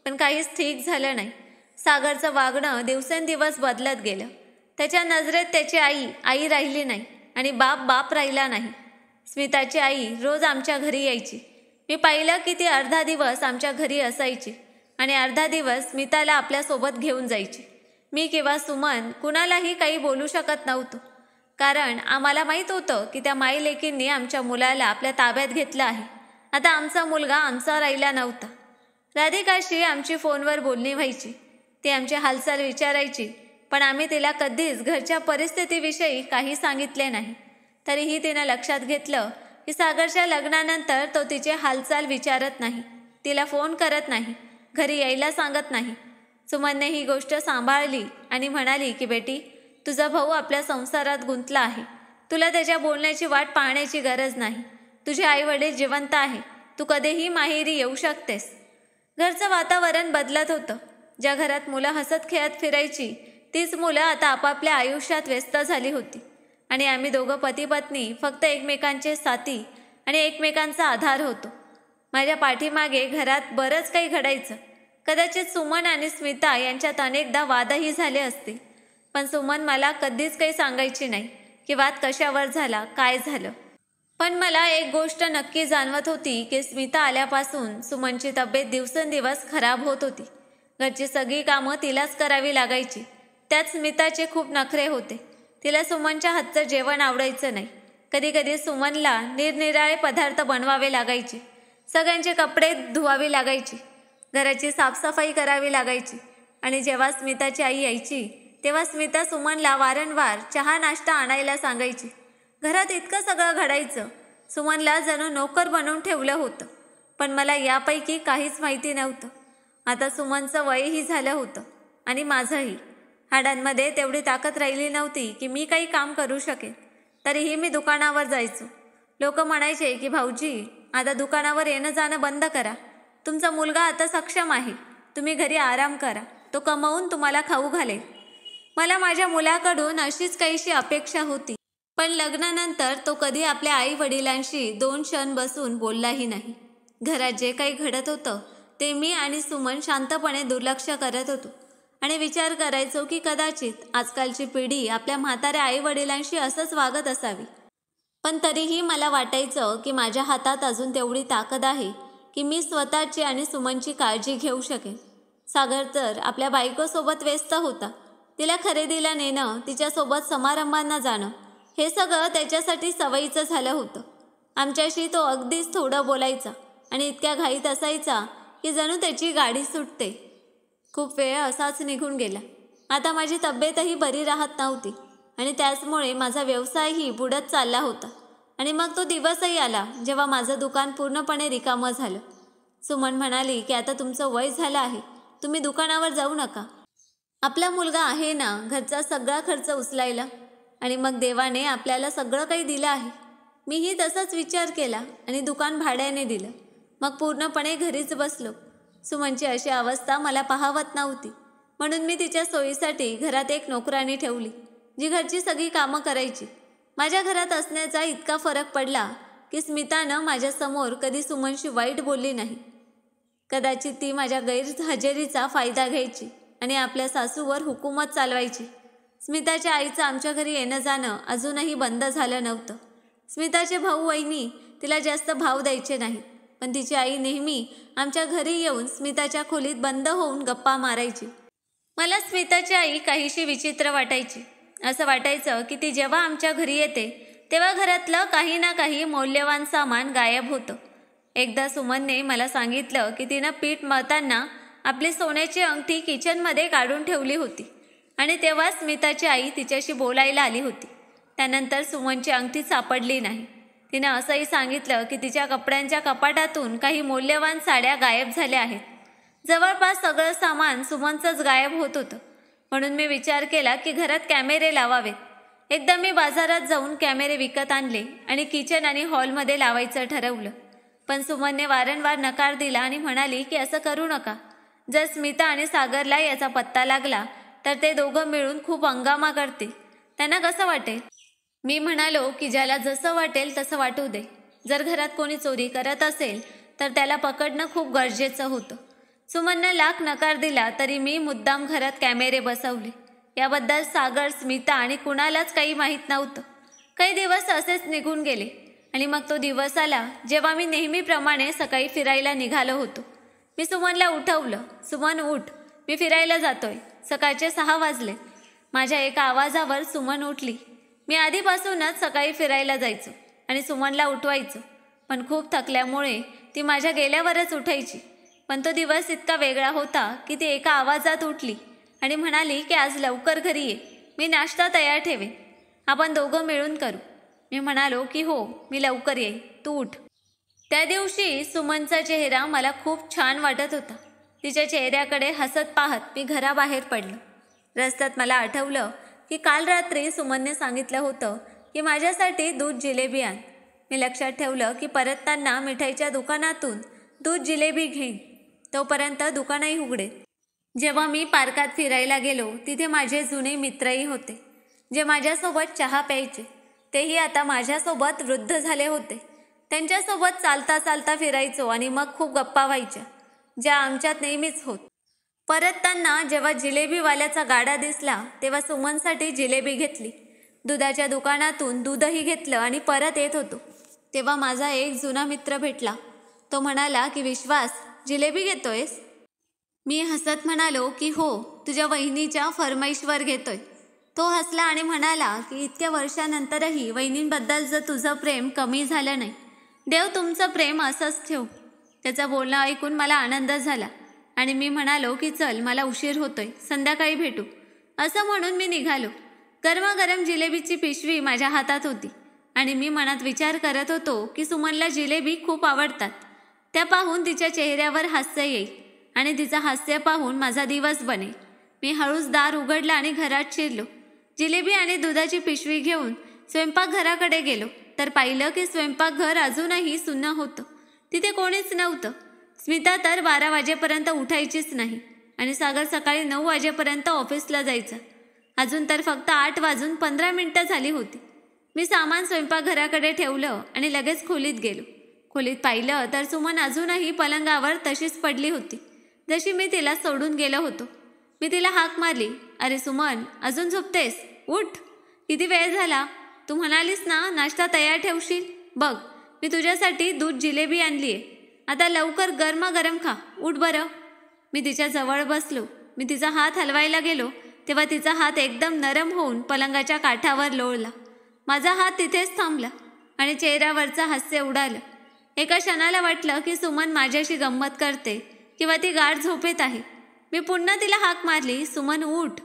पण काहीच ठीक झालं नाही. सागरचं वागणं दिवसेंदिवस बदलत गेलं. त्याच्या नजरेत त्याची आई राहिली नाही आणि बाप राहिला नाही. स्मिताची आई रोज आमच्या घरी यायची. मी पाहिलं की ती अर्धा दिवस आमच्या घरी असायची आणि अर्धा दिवस स्मिताला आपल्यासोबत घेऊन जायची. मी किंवा सुमन कुणालाही काही बोलू शकत नव्हतो, कारण आम्हाला माहीत होतं की त्या माईलेकींनी आमच्या मुलाला आपल्या ताब्यात घेतलं आहे. आता आमचा मुलगा आमचा राहिला नव्हता. राधिकाशी आमची फोनवर बोलणी व्हायची. ती आमची हालचाल विचारायची, पण आम्ही तिला कधीच घरच्या परिस्थितीविषयी काही सांगितले नाही. तरीही तिनं लक्षात घेतलं की सागरच्या लग्नानंतर तो तिचे हालचाल विचारत नाही, तिला फोन करत नाही, घरी यायला सांगत नाही. सुमनने ही गोष्ट सांभाळली आणि म्हणाली की बेटी, तुझा भाऊ आपल्या संसारात गुंतला आहे. तुला त्याच्या बोलण्याची वाट पाहण्याची गरज नाही. तुझे आईवडील जिवंत आहे. तू कधीही माहेरी येऊ शकतेस. घरचं वातावरण बदलत होतं. ज्या घरात मुलं हसत खेळत फिरायची, तीच मुलं आता आपापल्या आयुष्यात व्यस्त झाली होती. आणि आम्ही दोघं पती पत्नी फक्त एकमेकांचे साथी आणि एकमेकांचा आधार होतो. माझ्या पाठीमागे घरात बरंच काही घडायचं. कदाचित सुमन आणि स्मिता यांच्यात अनेकदा वादही झाले असतील, पण सुमन मला कधीच काही सांगायची नाही की वाद कशावर झाला, काय झालं. पण मला एक गोष्ट नक्की जाणवत होती की स्मिता आल्यापासून सुमनची तब्येत दिवसेंदिवस खराब होत होती. घरची सगळी कामं तिलाच करावी लागायची. त्यात स्मिताचे खूप नखरे होते. तिला सुमनच्या हातचं जेवण आवडायचं नाही. कधी कधी सुमनला निरनिराळे पदार्थ बनवावे लागायचे. सगळ्यांचे कपडे धुवावी लागायची. घराची साफसफाई करावी लागायची. आणि जेव्हा स्मिताची आई यायची तेव्हा स्मिता सुमनला वारंवार चहा नाश्ता आणायला सांगायची. घरात इतकं सगळं घडायचं. सुमनला जणू नोकर बनवून ठेवलं होतं. पण मला यापैकी काहीच माहिती नव्हतं. आता सुमनचं वयही झालं होतं आणि माझंही. हाडांमध्ये तेवढी ताकद राहिली नव्हती की मी काही काम करू शकेन. तरीही मी दुकानावर जायचो. लोक म्हणायचे की भाऊजी, आता दुकानावर येणं जाणं बंद करा. तुमचा मुलगा आता सक्षम आहे. तुम्ही घरी आराम करा. तो कमावून तुम्हाला खाऊ घालेल. मला माझ्या मुलाकडून अशीच काहीशी अपेक्षा होती. पण लग्नानंतर तो कधी आपल्या आई वडिलांशी 2 क्षण बसून बोललाही नाही. घरात जे काही घडत होतं ते मी आणि सुमन शांतपणे दुर्लक्ष करत होतो आणि विचार करायचो की कदाचित आजकालची पिढी आपल्या म्हाताऱ्या आई वडिलांशी असंच वागत असावी. पण तरीही मला वाटायचं की माझ्या हातात अजून तेवढी ताकद आहे की मी स्वतःची आणि सुमनची काळजी घेऊ शकेन. सागर तर आपल्या बायकोसोबत व्यस्त होता. तिला खरेदीला नेणं, तिच्यासोबत समारंभांना जाणं, हे सगळं त्याच्यासाठी सवयीचं झालं होतं. आमच्याशी तो अगदीच थोडं बोलायचा, आणि इतक्या घाईत असायचा की जणू त्याची गाडी सुटते. खूप वेळ असाच निघून गेला. आता माझी तब्येतही बरी राहत नव्हती आणि त्याचमुळे माझा व्यवसायही बुडत चालला होता. आणि मग तो दिवसही आला जेव्हा माझं दुकान पूर्णपणे रिकामं झालं. सुमन म्हणाली की आता तुमचं वय झालं आहे, तुम्ही दुकानावर जाऊ नका. आपला मुलगा आहे ना घरचा सगळा खर्च उचलायला. आणि मग देवाने आपल्याला सगळं काही दिलं आहे. मीही तसाच विचार केला आणि दुकान भाड्याने दिलं. मग पूर्णपणे घरीच बसलो. सुमनची अशी अवस्था मला पाहावत नव्हती, म्हणून मी तिच्या सोयीसाठी घरात एक नोकरानी ठेवली, जी घरची सगळी कामं करायची. माझ्या घरात असण्याचा इतका फरक पडला की स्मितानं माझ्यासमोर कधी सुमनशी वाईट बोलली नाही. कदाचित ती माझ्या गैरहजेरीचा फायदा घ्यायची आणि आपल्या सासूवर हुकूमत चालवायची. स्मिताच्या आईचं आमच्या घरी येणं जाणं अजूनही बंद झालं नव्हतं. स्मिताचे भाऊ वहिनी तिला जास्त भाव द्यायचे नाहीत, पण तिची आई नेहमी आमच्या घरी येऊन स्मिताच्या खोलीत बंद होऊन गप्पा मारायची. मला स्मिताची आई काहीशी विचित्र वाटायची. असं वाटायचं की ती जेव्हा आमच्या घरी येते तेव्हा घरातलं काही ना काही मौल्यवान सामान गायब होतं. एकदा सुमनने मला सांगितलं की तिनं पीठ मळताना आपली सोन्याची अंगठी किचनमध्ये काढून ठेवली होती आणि तेव्हा स्मिताची आई तिच्याशी बोलायला आली होती. त्यानंतर सुमनची अंगठी सापडली नाही. तिनं असंही सांगितलं की तिच्या कपड्यांच्या कपाटातून काही मौल्यवान साड्या गायब झाल्या आहेत. जवळपास सगळं सामान सुमनचंच गायब होत होतं. म्हणून मी विचार केला की घरात कॅमेरे लावावेत. एकदा मी बाजारात जाऊन कॅमेरे विकत आणले आणि किचन आणि हॉलमध्ये लावायचं ठरवलं. पण सुमनने वारंवार नकार दिला आणि म्हणाली की असं करू नका. जर स्मिता आणि सागरला याचा पत्ता लागला तर ते दोघं मिळून खूप हंगामा करतील. त्यांना कसं वाटेल? मी म्हणालो की ज्याला जसं वाटेल तसं वाटू दे. जर घरात कोणी चोरी करत असेल तर त्याला पकडणं खूप गरजेचं होतं. सुमननं लाख नकार दिला तरी मी मुद्दाम घरात कॅमेरे बसवले. याबद्दल सागर, स्मिता आणि कुणालाच काही माहीत नव्हतं. काही दिवस असेच निघून गेले आणि मग तो दिवस आला जेव्हा मी नेहमीप्रमाणे सकाळी फिरायला निघालो होतो. मी सुमनला उठवलं. सुमन उठ, मी फिरायला जातोय. सकाळचे 6 वाजले. माझ्या एका आवाजावर सुमन उठली. मी आधीपासूनच सकाळी फिरायला जायचो आणि सुमनला उठवायचो, पण खूप थकल्यामुळे ती माझ्या गेल्यावरच उठायची. पण तो दिवस इतका वेगळा होता की ती एका आवाजात उठली आणि म्हणाली की आज लवकर घरी ये, मी नाश्ता तयार ठेवेन, आपण दोघं मिळून करू. मी म्हणालो की हो, मी लवकर येईन, तू उठ. त्या दिवशी सुमनचा चेहरा मला खूप छान वाटत होता. तिच्या चेहऱ्याकडे हसत पाहत मी घराबाहेर पडलो. रस्त्यात मला आठवलं की काल रात्री सुमनने सांगितलं होतं की माझ्यासाठी दूध जिलेबी आण. मी लक्षात ठेवलं की परतताना मिठाईच्या दुकानातून दूध जिलेबी घेईन. तोपर्यंत दुकानही उघडेल. जेव्हा मी पार्कात फिरायला गेलो तिथे माझे जुने मित्रही होते, जे माझ्यासोबत चहा प्यायचे. तेही आता माझ्यासोबत वृद्ध झाले होते. त्यांच्यासोबत चालता चालता फिरायचो आणि मग खूप गप्पा व्हायच्या, ज्या आमच्यात नेहमीच होत. परतताना जेव्हा जिलेबीवाल्याचा गाडा दिसला तेव्हा सुमनसाठी जिलेबी घेतली. दुधाच्या दुकानातून दूधही घेतलं आणि परत येत होतो तेव्हा माझा एक जुना मित्र भेटला. तो म्हणाला की विश्वास, जिलेबी घेतोयस? मी हसत म्हणालो की हो, तुझ्या वहिनीच्या फरमाईशवर घेतोय. तो हसला आणि म्हणाला की इतक्या वर्षानंतरही वहिनींबद्दल जर तुझं प्रेम कमी झालं नाही, देव तुमचं प्रेम असंच ठेव. त्याचं बोलणं ऐकून मला आनंद झाला आणि मी म्हणालो की चल, मला उशीर होतोय, संध्याकाळी भेटू. असं म्हणून मी निघालो. गरमागरम जिलेबीची पिशवी माझ्या हातात होती आणि मी मनात विचार करत होतो की सुमनला जिलेबी खूप आवडतात. त्या पाहून तिच्या चेहऱ्यावर हास्य येईल आणि तिचं हास्य पाहून माझा दिवस बनेल. मी हळूच दार उघडलं आणि घरात शिरलो. जिलेबी आणि दुधाची पिशवी घेऊन स्वयंपाकघराकडे गेलो तर पाहिलं की स्वयंपाकघर अजूनही सुन्न होतं. तिथे कोणीच नव्हतं. स्मिता तर 12 वाजेपर्यंत उठायचीच नाही आणि सागर सकाळी 9 वाजेपर्यंत ऑफिसला जायचा. अजून तर फक्त 8:15 झाली होती. मी सामान स्वयंपाकघराकडे ठेवलं आणि लगेच खोलीत गेलो. खोलीत पाहिलं तर सुमन अजूनही पलंगावर तशीच पडली होती, जशी मी तिला सोडून गेलो होतो. मी तिला हाक मारली, अरे सुमन, अजून झोपतेस? उठ, किती वेळ झाला? तू म्हणालीस ना नाश्ता तयार ठेवशील. बघ, मी तुझ्यासाठी दूध जिलेबी आणलीये. आता लवकर गरमागरम खा, उठ बरं. मी तिच्या जवळ बसलो. मी तिचा हात हलवायला गेलो तेव्हा तिचा हात एकदम नरम होऊन पलंगाच्या काठावर लोळला. माझा हात तिथेच थांबला आणि चेहऱ्यावरचं हास्य उडालं. एका क्षणाला वाटलं की सुमन माझ्याशी गंमत करते किंवा ती गाढ झोपेत आहे. मी पुन्हा तिला हाक मारली, सुमन उठ.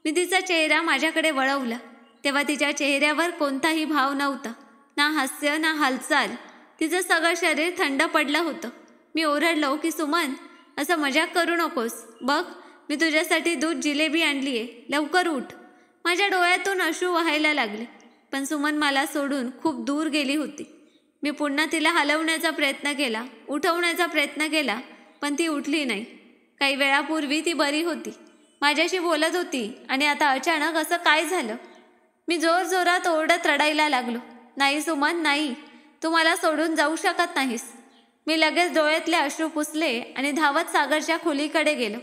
मी तिचा चेहरा माझ्याकडे वळवला तेव्हा तिच्या चेहऱ्यावर कोणताही भाव नव्हता, ना हास्य ना हालचाल. तिचं सगळं शरीर थंड पडलं होतं. मी ओरडलो की सुमन, असं मजाक करू नकोस. बघ, मी तुझ्यासाठी दूध जिलेबी आणलीये, लवकर उठ. माझ्या डोळ्यातून अश्रू वाहायला लागले, पण सुमन मला सोडून खूप दूर गेली होती. मी पुन्हा तिला हलवण्याचा प्रयत्न केला, उठवण्याचा प्रयत्न केला, पण ती उठली नाही. काही वेळापूर्वी ती बरी होती, माझ्याशी बोलत होती, आणि आता अचानक असं काय झालं? मी जोरजोरात ओरडत रडायला लागलो. नाही सुमन, नाही, तू मला सोडून जाऊ शकत नाहीस. मी लगेच डोळ्यातले अश्रू पुसले आणि धावत सागरच्या खोलीकडे गेलो.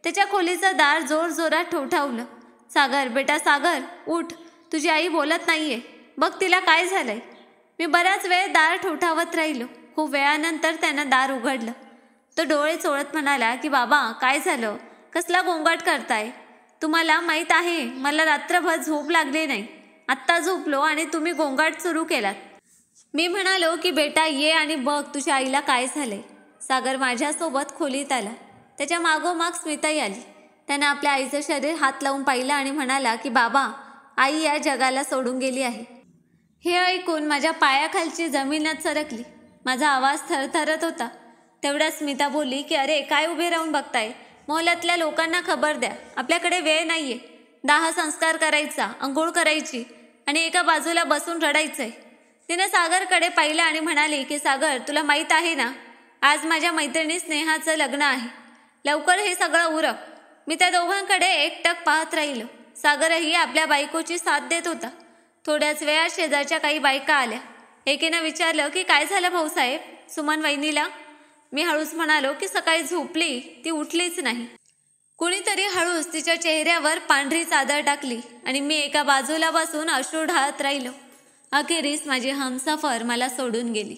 त्याच्या खोलीचं दार जोरजोरात ठोठावलं. सागर, बेटा सागर, उठ, तुझी आई बोलत नाहीये, बघ तिला काय झालंय. मी बराच वेळ दार ठोठावत राहिलो. खूप वेळानंतर त्यानं दार उघडलं. तो डोळे चोळत म्हणाला की बाबा, काय झालं? कसला गोंगाट करताय? तुम्हाला माहीत आहे मला रात्रभर झोप लागली नाही. आत्ता झोपलो आणि तुम्ही गोंगाट सुरू केलात. मी म्हणालो की बेटा ये आणि बघ तुझ्या आईला काय झालंय. सागर माझ्यासोबत खोलीत आला. त्याच्या मागोमाग स्मिताही आली. त्यानं आपल्या आईचं शरीर हात लावून पाहिलं आणि म्हणाला की बाबा, आई या जगाला सोडून गेली आहे. हे ऐकून माझ्या पायाखालची जमीनच सरकली. माझा आवाज थरथरत होता. तेवढ्यात स्मिता बोलली की अरे काय उभे राहून बघताय, मोहल्ल्यातल्या लोकांना खबर द्या, आपल्याकडे वेळ नाहीये. 10 संस्कार करायचा, अंघोळ करायची आणि एका बाजूला बसून रडायचंय. तिने सागरकडे पाहिलं आणि म्हणाली की सागर, तुला माहीत आहे ना, आज माझ्या मैत्रिणी स्नेहाचं लग्न आहे. लवकर हे सगळं उरक. मी त्या दोघांकडे एकटक पाहत राहिलो. सागरही आपल्या बायकोची साथ देत होता. थोड्याच वेळात शेजारच्या काही बायका आल्या. एकीनं विचारलं की काय झालं भाऊसाहेब, सुमन वहिनीला? मी हळूच म्हणालो की सकाळी झोपली, ती उठलीच नाही. कुणीतरी हळूच तिच्या चेहऱ्यावर पांढरी चादर टाकली आणि मी एका बाजूला बसून अश्रू ढाळत राहिलो. अखेरीस माझी हमसफर मला सोडून गेली.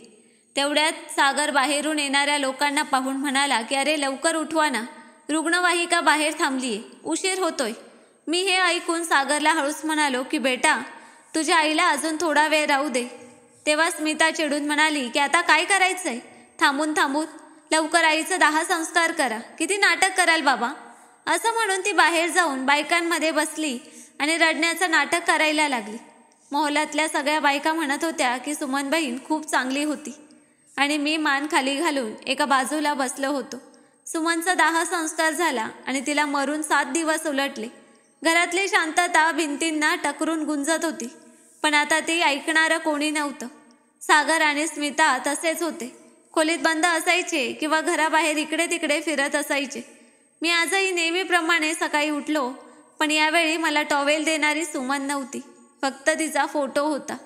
तेवढ्यात सागर बाहेरून येणाऱ्या लोकांना पाहून म्हणाला की अरे लवकर उठवा ना, रुग्णवाहिका बाहेर थांबलीये, उशीर होतोय. मी हे ऐकून सागरला हळूच म्हणालो की बेटा, तुझ्या आईला अजून थोडा वेळ राहू दे. तेव्हा स्मिता चिडून म्हणाली की आता काय करायचंय? थांबून थांबून लवकर आईचं 10 संस्कार करा, किती नाटक कराल बाबा. असं म्हणून ती बाहेर जाऊन बायकांमध्ये बसली आणि रडण्याचं नाटक करायला लागली. मोहल्ल्यातल्या सगळ्या बायका म्हणत होत्या की सुमन बहीण खूप चांगली होती आणि मी मान खाली घालून एका बाजूला बसलो होतो. सुमनचा 10 संस्कार झाला आणि तिला मरून 7 दिवस उलटले. घरातली शांतता भिंतींना टकरून गुंजत होती, पण आता ती ऐकणारं कोणी नव्हतं. सागर आणि स्मिता तसेच होते. खोलीत बंद असायचे किंवा घराबाहेर इकडे तिकडे फिरत असायचे. मी आजही नेहमीप्रमाणे सकाळी उठलो, पण यावेळी मला टॉवेल देणारी सुमन नव्हती, फक्त तिचा फोटो होता.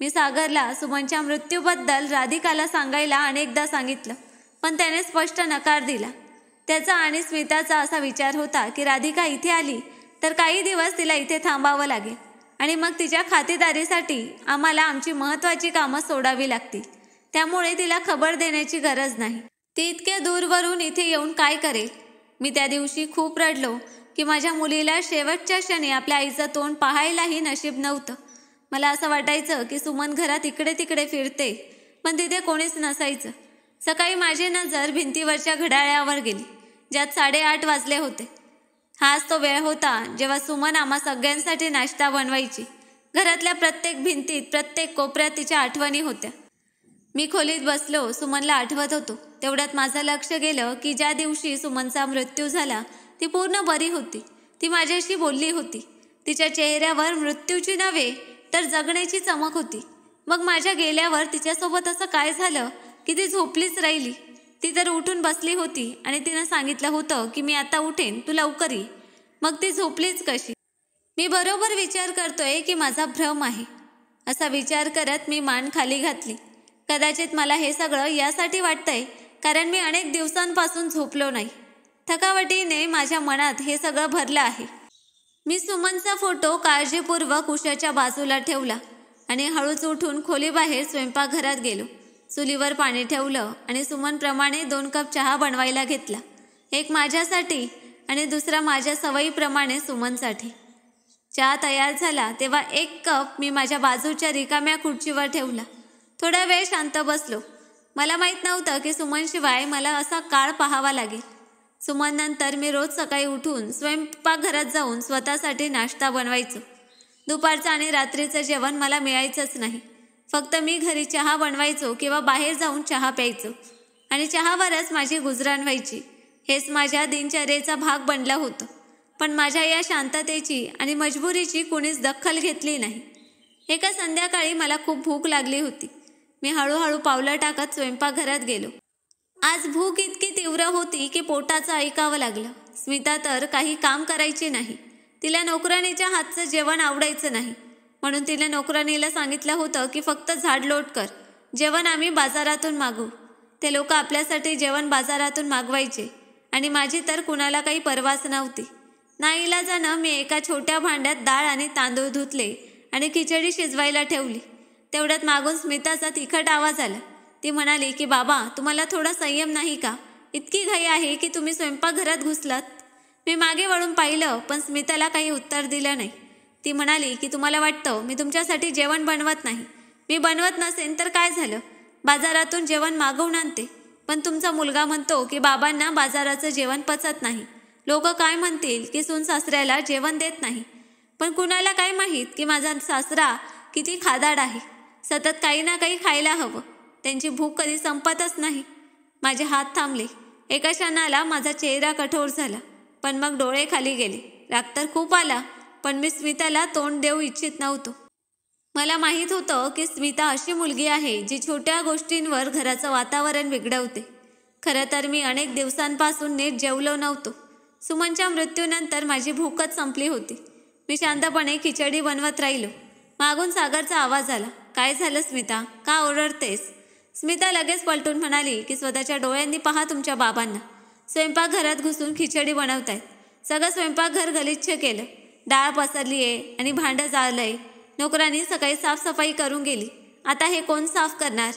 मी सागरला सुमनच्या मृत्यूबद्दल राधिकाला सांगायला अनेकदा सांगितलं, पण त्याने स्पष्ट नकार दिला. त्याचा आणि स्मिताचा असा विचार होता की राधिका इथे आली तर काही दिवस तिला इथे थांबावं लागेल आणि मग तिच्या खातेदारीसाठी आम्हाला आमची महत्त्वाची कामं सोडावी लागतील. त्यामुळे तिला खबर देण्याची गरज नाही. ती इतक्या दूरवरून इथे येऊन काय करेल? मी त्या दिवशी खूप रडलो की माझ्या मुलीला शेवटच्या क्षणी आपल्या आईचं तोंड पाहायलाही नशीब नव्हतं. मला असं वाटायचं की सुमन घरात इकडे तिकडे फिरते, पण तिथे कोणीच नसायचं. सकाळी माझी नजर भिंतीवरच्या घड्याळावर गेली, ज्यात 8:30 वाजले होते. हाच तो वेळ होता जेव्हा सुमन आम्हा सगळ्यांसाठी नाश्ता बनवायची. घरातल्या प्रत्येक भिंतीत, प्रत्येक कोपऱ्यात तिच्या आठवणी होत्या. मी खोलीत बसलो, सुमनला आठवत होतो. तेवढ्यात माझं लक्ष गेलं की ज्या दिवशी सुमनचा मृत्यू झाला ती पूर्ण बरी होती. ती माझ्याशी बोलली होती. तिच्या चेहऱ्यावर मृत्यूची नव्हे तर जगण्याची चमक होती. मग माझ्या गेल्यावर तिच्यासोबत असं काय झालं की ती झोपलीच राहिली? ती तर उठून बसली होती आणि तिनं सांगितलं होतं की मी आता उठेन, तू लवकर ये. मग ती झोपलीच कशी? मी बरोबर विचार करतोय की माझा भ्रम आहे. असा विचार करत मी मान खाली घातली. कदाचित मला हे सगळं यासाठी वाटतंय कारण मी अनेक दिवसांपासून झोपलो नाही. थकावटीने माझ्या मनात हे सगळं भरलं आहे. मी सुमनचा फोटो काळजीपूर्वक उशाच्या बाजूला ठेवला आणि हळूच उठून खोलीबाहेर स्वयंपाकघरात गेलो. चुलीवर पाणी ठेवलं आणि सुमनप्रमाणे 2 कप चहा बनवायला घेतला. एक माझ्यासाठी आणि दुसरा माझ्या सवयीप्रमाणे सुमनसाठी. चहा तयार झाला तेव्हा 1 कप मी माझ्या बाजूच्या रिकाम्या खुर्चीवर ठेवला. थोडा वेळ शांत बसलो. मला माहीत नव्हतं की सुमनशिवाय मला असा काळ पाहावा लागेल. सुमननंतर मी रोज सकाळी उठून स्वयंपाकघरात जाऊन स्वतःसाठी नाश्ता बनवायचो. दुपारचं आणि रात्रीचं जेवण मला मिळायचंच नाही. फक्त मी घरी चहा बनवायचो किंवा बाहेर जाऊन चहा प्यायचो आणि चहावरच माझी गुजराण व्हायची. हेच माझ्या दिनचर्येचा भाग बनलं होतं. पण माझ्या या शांततेची आणि मजबुरीची कुणीच दखल घेतली नाही. एका संध्याकाळी मला खूप भूक लागली होती. मी हळूहळू पावलं टाकत स्वयंपाकघरात गेलो. आज भूक इतकी तीव्र होती की पोटाचं ऐकावं लागलं. स्मिता तर काही काम करायची नाही. तिला नोकराणीच्या हातचं जेवण आवडायचं नाही, म्हणून तिने नोकराणीला सांगितलं होतं की फक्त झाडलोट कर, जेवण आम्ही बाजारातून मागवू. ते लोक आपल्यासाठी जेवण बाजारातून मागवायचे आणि माझी तर कुणाला काही परवाच नव्हती. नाईलाजानं मी एका छोट्या भांड्यात डाळ आणि तांदूळ धुतले आणि खिचडी शिजवायला ठेवली. तेवढ्यात मागून स्मिताचा तिखट आवाज आला. ती म्हणाली की बाबा, तुम्हाला थोडा संयम नाही का? इतकी घाई आहे की तुम्ही स्वयंपाकघरात घुसलात. मी मागे वळून पाहिलं, पण स्मिताला काही उत्तर दिलं नाही. ती म्हणाली की तुम्हाला वाटतं मी तुमच्यासाठी जेवण बनवत नाही. मी बनवत नसेन तर काय झालं, बाजारातून जेवण मागवून आणते. पण तुमचा मुलगा म्हणतो की बाबांना बाजाराचं जेवण पचत नाही. लोक काय म्हणतील की सून सासऱ्याला जेवण देत नाही. पण कुणाला काय माहीत की माझा सासरा किती खादाड आहे. सतत काही ना काही खायला हवं. त्यांची भूक कधी संपतच नाही. माझे हात थांबले. एका क्षणाला माझा चेहरा कठोर झाला, पण मग डोळे खाली गेले. राग तर खूप आला, पण मी स्मिताला तोंड देऊ इच्छित नव्हतो. मला माहीत होतं की स्मिता अशी मुलगी आहे जी छोट्या गोष्टींवर घराचं वातावरण बिघडवते. खरं तर मी अनेक दिवसांपासून नीट जेवलो नव्हतो. सुमनच्या मृत्यूनंतर माझी भूकच संपली होती. मी शांतपणे खिचडी बनवत राहिलो. मागून सागरचा आवाज आला. काय झालं स्मिता, का ओरडतेस? स्मिता लगेच पलटून म्हणाली की स्वतःच्या डोळ्यांनी पहा तुमच्या बाबांना. स्वयंपाकघरात घुसून खिचडी बनवतायत. सगळं स्वयंपाकघर गलिच्छ केलं. डाळ पसरली आहे आणि भांडं जाळलंय. नोकरांनी सकाळी साफसफाई करून गेली. आता हे कोण साफ करणार?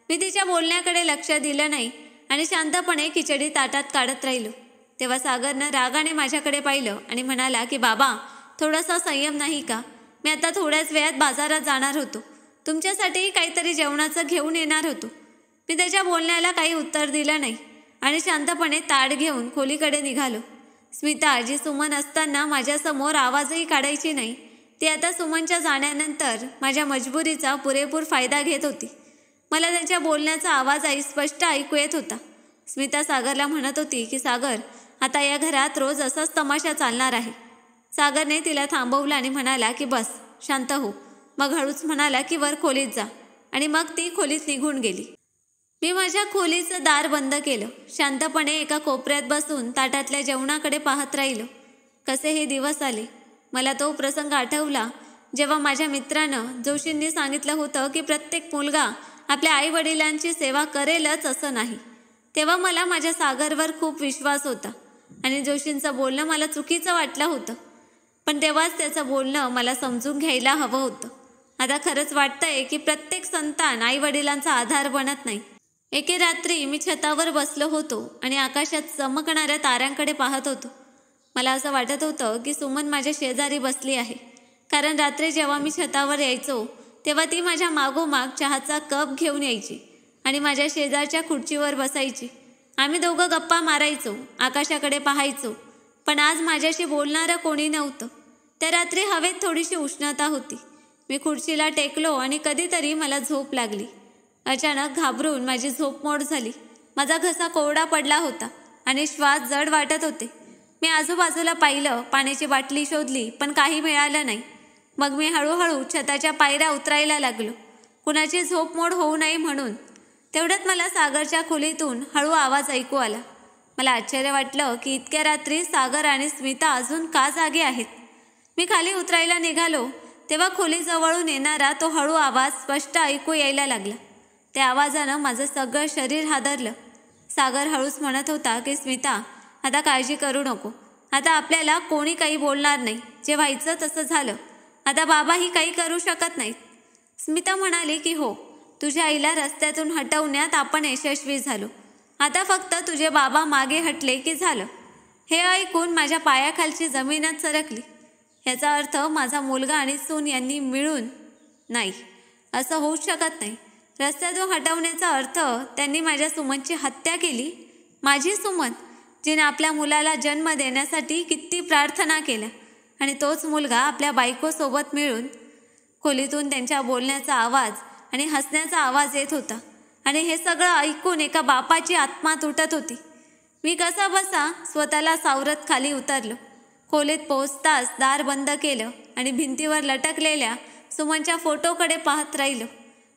मी तिच्या बोलण्याकडे लक्ष दिलं नाही आणि शांतपणे खिचडी ताटात काढत राहिलो. तेव्हा सागरनं रागाने माझ्याकडे पाहिलं आणि म्हणाला की बाबा, थोडासा संयम नाही का? मी आता थोड्याच वेळात बाजारात जाणार होतो. तुमच्यासाठी काहीतरी जेवणाचं घेऊन येणार होतो. मी त्याच्या बोलण्याला काही उत्तर दिलं नाही आणि शांतपणे ताट घेऊन खोलीकडे निघालो. स्मिता, जी सुमन असताना माझ्यासमोर आवाजही काढायची नाही, ती आता सुमनच्या जाण्यानंतर माझ्या मजबुरीचा पुरेपूर फायदा घेत होती. मला त्यांच्या बोलण्याचा आवाज स्पष्ट ऐकू येत होता. स्मिता सागरला म्हणत होती की सागर, आता या घरात रोज असाच तमाशा चालणार आहे. सागरने तिला थांबवलं आणि म्हणाला की बस, शांत हो. मग हळूच म्हणाला की वर खोलीत जा आणि मग ती खोलीत निघून गेली. मी माझ्या खोलीचं दार बंद केलं. शांतपणे एका कोपऱ्यात बसून ताटातल्या जेवणाकडे पाहत राहिलो. कसे हे दिवस आले. मला तो प्रसंग आठवला जेव्हा माझ्या मित्रानं जोशींनी सांगितलं होतं की प्रत्येक मुलगा आपल्या आईवडिलांची सेवा करेलच असं नाही. तेव्हा मला माझ्या सागरवर खूप विश्वास होता आणि जोशींचं बोलणं मला चुकीचं वाटलं होतं. पण तेव्हाच त्याचं बोलणं मला समजून घ्यायला हवं होतं. आता खरंच वाटतंय की प्रत्येक संतान आईवडिलांचा आधार बनत नाही. एके रात्री मी छतावर बसलो होतो आणि आकाशात चमकणाऱ्या ताऱ्यांकडे पाहत होतो. मला असं वाटत होतं की सुमन माझ्या शेजारी बसली आहे. कारण रात्री जेव्हा मी छतावर यायचो तेव्हा ती माझ्या मागोमाग चहाचा कप घेऊन यायची आणि माझ्या शेजारच्या खुर्चीवर बसायची. आम्ही दोघं गप्पा मारायचो, आकाशाकडे पाहायचो. पण आज माझ्याशी बोलणारं कोणी नव्हतं. त्या रात्री हवेत थोडीशी उष्णता होती. मी खुर्चीला टेकलो आणि कधीतरी मला झोप लागली. अचानक घाबरून माझी झोप मोड झाली. माझा घसा कोरडा पडला होता आणि श्वास जड वाटत होते. मी आजूबाजूला पाहिलं, पाण्याची बाटली शोधली, पण काही मिळालं नाही. मग मी हळूहळू छताच्या पायऱ्या उतरायला लागलो, कुणाची झोप मोड होऊ नये म्हणून. तेवढ्यात मला सागरच्या खोलीतून हळू आवाज ऐकू आला. मला आश्चर्य वाटलं की इतक्या रात्री सागर आणि स्मिता अजून का जागे आहेत. मी खाली उतरायला निघालो तेव्हा खोलीजवळून येणारा तो हळू आवाज स्पष्ट ऐकू यायला लागला. त्या आवाजानं माझं सगळं शरीर हादरलं. सागर हळूच म्हणत होता की स्मिता, आता काळजी करू नको. आता आपल्याला कोणी काही बोलणार नाही. जे व्हायचं तसं झालं. आता बाबाही काही करू शकत नाहीत. स्मिता म्हणाली की हो, तुझ्या आईला रस्त्यातून हटवण्यात आपण यशस्वी झालो. आता फक्त तुझे बाबा मागे हटले की झालं. हे ऐकून माझ्या पायाखालची जमीनच सरकली. याचा अर्थ माझा मुलगा आणि सून यांनी मिळून नाही, असं होऊच शकत नाही. रस्त्यातून हटवण्याचा अर्थ त्यांनी माझ्या सुमनची हत्या केली. माझी सुमन, जिने आपल्या मुलाला जन्म देण्यासाठी किती प्रार्थना केल्या, आणि तोच मुलगा आपल्या बायकोसोबत मिळून खोलीतून त्यांच्या बोलण्याचा आवाज आणि हसण्याचा आवाज येत होता. आणि हे सगळं ऐकून एका बापाची आत्मा तुटत होती. मी कसा बसा स्वतःला सावरत खाली उतरलो. खोलीत पोहोचताच दार बंद केलं आणि भिंतीवर लटकलेल्या सुमनच्या फोटोकडे पाहत राहिलो.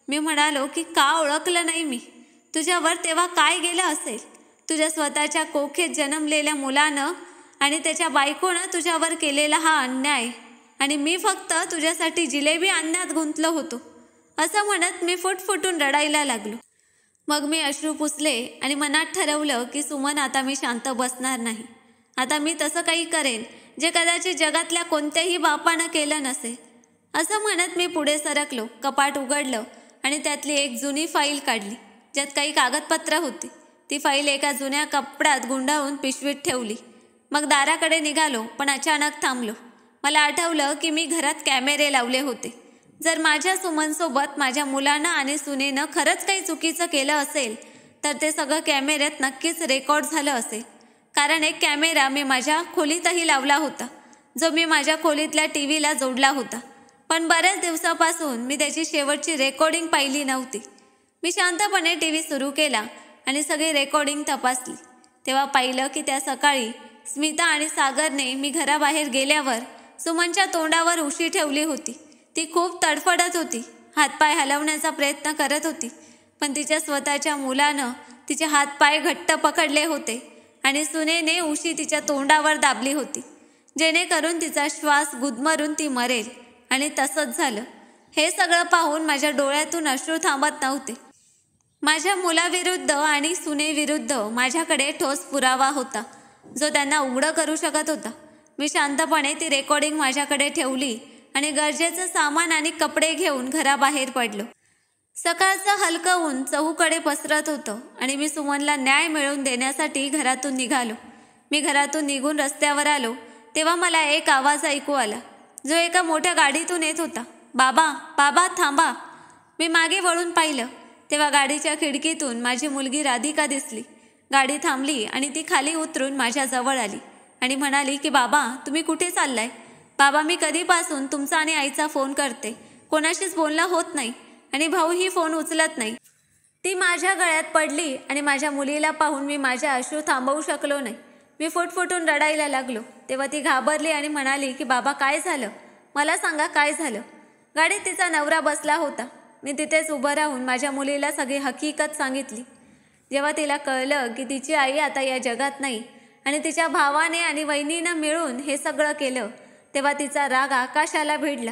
मी म्हणालो की का ओळखलं नाही मी? तुझ्यावर तेव्हा काय गेलं असेल? तुझ्या स्वतःच्या कोखेत जन्मलेल्या मुलानं आणि त्याच्या बायकोनं तुझ्यावर केलेला हा अन्याय, आणि मी फक्त तुझ्यासाठी जिलेबी आणण्यात गुंतलो होतो, असं म्हणत मी फुटफुटून रडायला लागलो. मग मी अश्रू पुसले आणि मनात ठरवलं की सुमन, आता मी शांत बसणार नाही. आता मी तसं काही करेन जे कदाचित जगातल्या कोणत्याही बापानं केलं नसेल. असं म्हणत मी पुढे सरकलो. कपाट उघडलं आणि त्यातली एक जुनी फाईल काढली, ज्यात काही कागदपत्र होती. ती फाईल एका जुन्या कपड्यात गुंडाळून पिशवीत ठेवली. मग दाराकडे निघालो, पण अचानक थांबलो. मला आठवलं की मी घरात कॅमेरे लावले होते. जर माझ्या सुमनसोबत माझ्या मुलानं आणि सुनेनं खरंच काही चुकीचं केलं असेल तर ते सगळं कॅमेऱ्यात नक्कीच रेकॉर्ड झालं असेल. कारण एक कॅमेरा मी माझ्या खोलीतही लावला होता, जो मी माझ्या खोलीतल्या टीव्हीला जोडला होता. पण बऱ्याच दिवसापासून मी त्याची शेवटची रेकॉर्डिंग पाहिली नव्हती. मी शांतपणे टीव्ही सुरू केला आणि सगळी रेकॉर्डिंग तपासली. तेव्हा पाहिलं की त्या सकाळी स्मिता आणि सागरने मी घराबाहेर गेल्यावर सुमनच्या तोंडावर उशी ठेवली होती. ती खूप तडफडत होती, हातपाय हलवण्याचा प्रयत्न करत होती, पण तिच्या स्वतःच्या मुलानं तिचे हातपाय घट्ट पकडले होते आणि सुनेने उशी तिच्या तोंडावर दाबली होती, जेणेकरून तिचा श्वास गुदमरून ती मरेल. आणि तसंच झालं. हे सगळं पाहून माझ्या डोळ्यातून अश्रू थांबत नव्हते. माझ्या मुलाविरुद्ध आणि सुनेविरुद्ध माझ्याकडे ठोस पुरावा होता, जो त्यांना उघडं करू शकत होता. मी शांतपणे ती रेकॉर्डिंग माझ्याकडे ठेवली आणि गरजेचं सामान आणि कपडे घेऊन घराबाहेर पडलो. सकाळचं हलकं ऊन चहूकडे पसरत होतं आणि मी सुमनला न्याय मिळवून देण्यासाठी घरातून निघालो. मी घरातून निघून रस्त्यावर आलो तेव्हा मला एक आवाज ऐकू आला, जो एका मोठ्या गाडीतून येत होता. बाबा, बाबा थांबा. मी मागे वळून पाहिलं तेव्हा गाडीच्या खिडकीतून माझी मुलगी राधिका दिसली. गाडी थांबली आणि ती खाली उतरून माझ्या जवळ आली आणि म्हणाली की बाबा, तुम्ही कुठे चाललाय? बाबा, मी कधीपासून तुमचा आणि आईचा फोन करते, कोणाशीच बोलणं होत नाही आणि भाऊही फोन उचलत नाही. ती माझ्या गळ्यात पडली आणि माझ्या मुलीला पाहून मी माझे अश्रू थांबवू शकलो नाही. मी फुटफुटून रडायला लागलो. तेव्हा ती घाबरली आणि म्हणाली की बाबा, काय झालं? मला सांगा, काय झालं? गाडीत तिचा नवरा बसला होता. मी तिथेच उभं राहून माझ्या मुलीला सगळी हकीकत सांगितली. जेव्हा तिला कळलं की तिची आई आता या जगात नाही आणि तिच्या भावाने आणि वहिनीनं मिळून हे सगळं केलं, तेव्हा तिचा राग आकाशाला भिडला.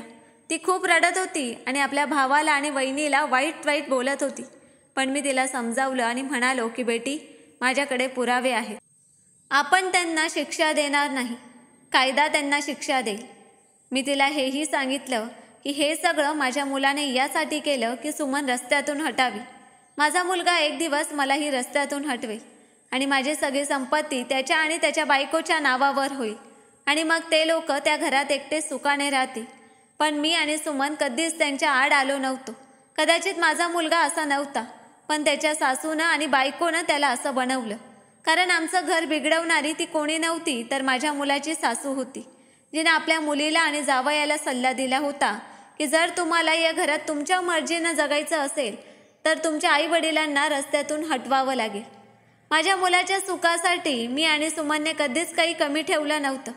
ती खूप रडत होती आणि आपल्या भावाला आणि वहिनीला वाईट वाईट बोलत होती. पण मी तिला समजावलं आणि म्हणालो की बेटी, माझ्याकडे पुरावे आहेत. आपण त्यांना शिक्षा देणार नाही, कायदा त्यांना शिक्षा देईल. मी तिला हेही सांगितलं की हे सगळं माझ्या मुलाने यासाठी केलं की सुमन रस्त्यातून हटावी. माझा मुलगा एक दिवस मलाही रस्त्यातून हटवेल आणि माझी सगळी संपत्ती त्याच्या आणि त्याच्या बायकोच्या नावावर होईल आणि मग ते लोक त्या घरात एकटे सुखाने राहतील. पण मी आणि सुमन कधीच त्यांच्या आड आलो नव्हतो. कदाचित माझा मुलगा असा नव्हता, पण त्याच्या सासूनं आणि बायकोनं त्याला असं बनवलं. कारण आमचं घर बिघडवणारी ती कोणी नव्हती तर माझ्या मुलाची सासू होती, जिने आपल्या मुलीला आणि जावयाला सल्ला दिला होता की जर तुम्हाला या घरात तुमच्या मर्जीनं जगायचं असेल तर तुमच्या आईवडिलांना रस्त्यातून हटवावं लागेल. माझ्या मुलाच्या सुखासाठी मी आणि सुमनने कधीच काही कमी ठेवलं नव्हतं.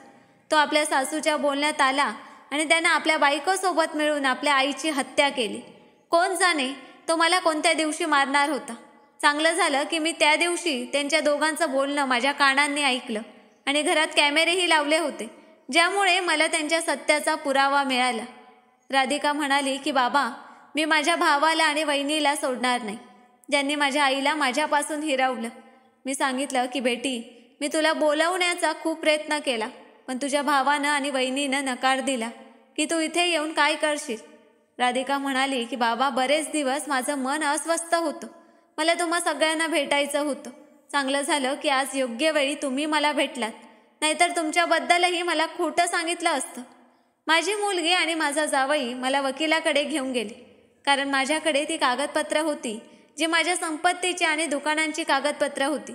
तो आपल्या सासूच्या बोलण्यात आला आणि त्यानं आपल्या बायकोसोबत मिळून आपल्या आईची हत्या केली. कोण जाणे तो मला कोणत्या दिवशी मारणार होता. चांगलं झालं की मी त्या दिवशी त्यांच्या दोघांचं बोलणं माझ्या कानांनी ऐकलं आणि घरात कॅमेरेही लावले होते, ज्यामुळे मला त्यांच्या सत्याचा पुरावा मिळाला. राधिका म्हणाली की बाबा, मी माझ्या भावाला आणि वहिनीला सोडणार नाही, ज्यांनी माझ्या आईला माझ्यापासून हिरावलं. मी सांगितलं की बेटी, मी तुला बोलवण्याचा खूप प्रयत्न केला, पण तुझ्या भावानं आणि वहिनीनं नकार दिला की तू इथे येऊन काय करशील. राधिका म्हणाली की बाबा, बरेच दिवस माझं मन अस्वस्थ होतं. मला तुम्हा सगळ्यांना भेटायचं होतं. चांगलं झालं की आज योग्य वेळी तुम्ही मला भेटलात, नाहीतर तुमच्याबद्दलही मला खोटं सांगितलं असतं. माझी मुलगी आणि माझा जावई मला वकिलाकडे घेऊन गेले, कारण माझ्याकडे ती कागदपत्र होती जी माझ्या संपत्तीची आणि दुकानांची कागदपत्र होती.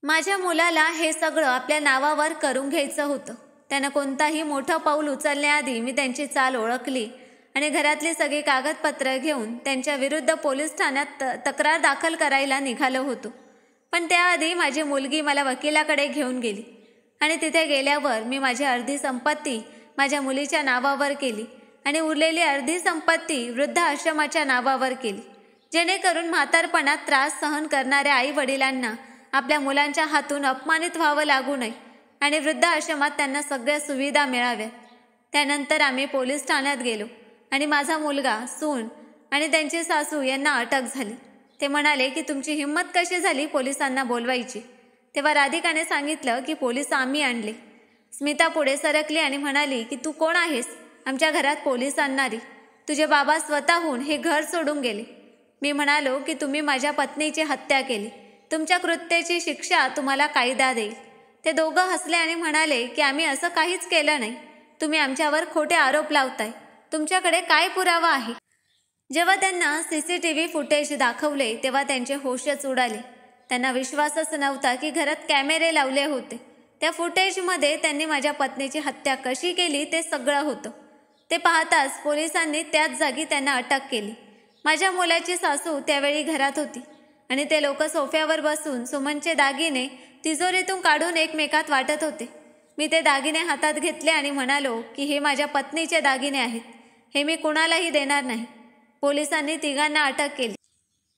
माझ्या मुलाला हे सगळं आपल्या नावावर करून घ्यायचं होतं. त्यानं कोणताही मोठं पाऊल उचलण्याआधी मी त्यांची चाल ओळखली आणि घरातली सगळी कागदपत्र घेऊन त्यांच्या विरुद्ध पोलीस ठाण्यात तक्रार दाखल करायला निघालो होतो. पण त्याआधी माझी मुलगी मला वकिलाकडे घेऊन गेली आणि तिथे गेल्यावर मी माझी अर्धी संपत्ती माझ्या मुलीच्या नावावर केली आणि उरलेली अर्धी संपत्ती वृद्धाश्रमाच्या नावावर केली, जेणेकरून म्हातारपणात त्रास सहन करणाऱ्या आई वडिलांना आपल्या मुलांच्या हातून अपमानित व्हावं लागू नये आणि वृद्धाश्रमात त्यांना सगळ्या सुविधा मिळाव्यात. त्यानंतर आम्ही पोलीस ठाण्यात गेलो आणि माझा मुलगा, सून आणि त्यांची सासू यांना अटक झाली. ते म्हणाले की तुमची हिंमत कशी झाली पोलिसांना बोलवायची. तेव्हा राधिकाने सांगितलं की पोलीस आम्ही आणले. स्मिता पुढे सरकली आणि म्हणाली की तू कोण आहेस आमच्या घरात पोलीस आणणारी? तुझे बाबा स्वतःहून हे घर सोडून गेले. मी म्हणालो की तुम्ही माझ्या पत्नीची हत्या केली. तुमच्या कृत्याची शिक्षा तुम्हाला कायदा देईल. ते दोघं हसले आणि म्हणाले की आम्ही असं काहीच केलं नाही. तुम्ही आमच्यावर खोटे आरोप लावताय. तुमच्याकडे काय पुरावा आहे? जेव्हा त्यांना CCTV फुटेज दाखवले तेव्हा त्यांचे होशच उडाले. त्यांना विश्वासच नव्हता की घरात कॅमेरे लावले होते. त्या फुटेजमध्ये त्यांनी माझ्या पत्नीची हत्या कशी केली ते सगळं होतं. ते पाहताच पोलिसांनी त्याच जागी त्यांना अटक केली. माझ्या मुलाची सासू त्यावेळी घरात होती आणि ते लोक सोफ्यावर बसून सुमनचे दागिने तिजोरीतून काढून एकमेकात वाटत होते. मी ते दागिने हातात घेतले आणि म्हणालो की हे माझ्या पत्नीचे दागिने आहेत. हे मी कुणालाही देणार नाही. पोलिसांनी तिघांना अटक केली.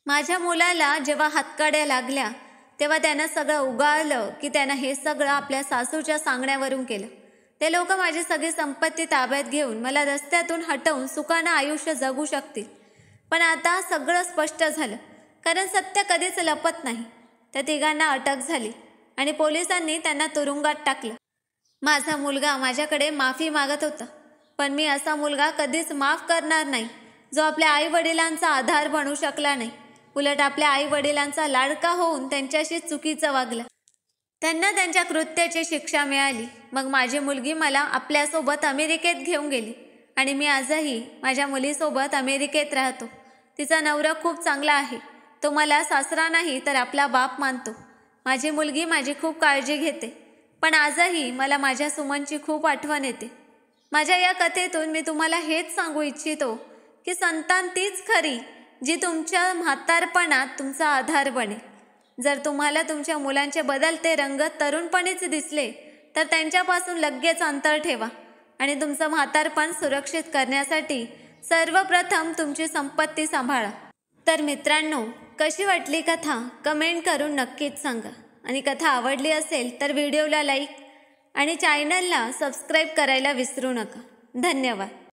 माझ्या मुलाला जेव्हा हातकड्या लागल्या तेव्हा त्यानं सगळं उगाळलं की त्यानं हे सगळं आपल्या सासूच्या सांगण्यावरून केलं. ते लोक माझी सगळी संपत्ती ताब्यात घेऊन मला रस्त्यातून हटवून सुखानं आयुष्य जगू शकतील. पण आता सगळं स्पष्ट झालं, कारण सत्य कधीच लपत नाही. त्या तिघांना अटक झाली आणि पोलिसांनी त्यांना तुरुंगात टाकलं. माझा मुलगा माझ्याकडे माफी मागत होता, पण मी असा मुलगा कधीच माफ करणार नाही जो आपल्या आई वडिलांचा आधार बनू शकला नाही. उलट आपल्या आई वडिलांचा लाडका होऊन त्यांच्याशी चुकीचं वागला. त्यांना त्यांच्या कृत्याची शिक्षा मिळाली. मग माझी मुलगी मला आपल्यासोबत अमेरिकेत घेऊन गेली आणि मी आजही माझ्या मुलीसोबत अमेरिकेत राहतो. तिचा नवरा खूप चांगला आहे. तो मला सासरा नाही तर आपला बाप मानतो. माझी मुलगी माझी खूप काळजी घेते. पण आजही मला माझ्या सुमनची खूप आठवण येते. माझ्या या कथेतून मी तुम्हाला हेच सांगू इच्छितो की संतान तीच खरी जी तुमच्या म्हातारपणात तुमचा आधार बनेल. जर तुम्हाला तुमच्या मुलांचे बदलते रंग तरुणपणीच दिसले तर त्यांच्यापासून लगेच अंतर ठेवा आणि तुमचं म्हातारपण सुरक्षित करण्यासाठी सर्वप्रथम तुमची संपत्ती सांभाळा. तर मित्रांनो, कशी वाटली कथा कमेंट करून नक्कीच सांगा. आणि कथा आवडली असेल तर व्हिडिओला लाईक आणि चॅनलला सबस्क्राईब करायला विसरू नका. धन्यवाद.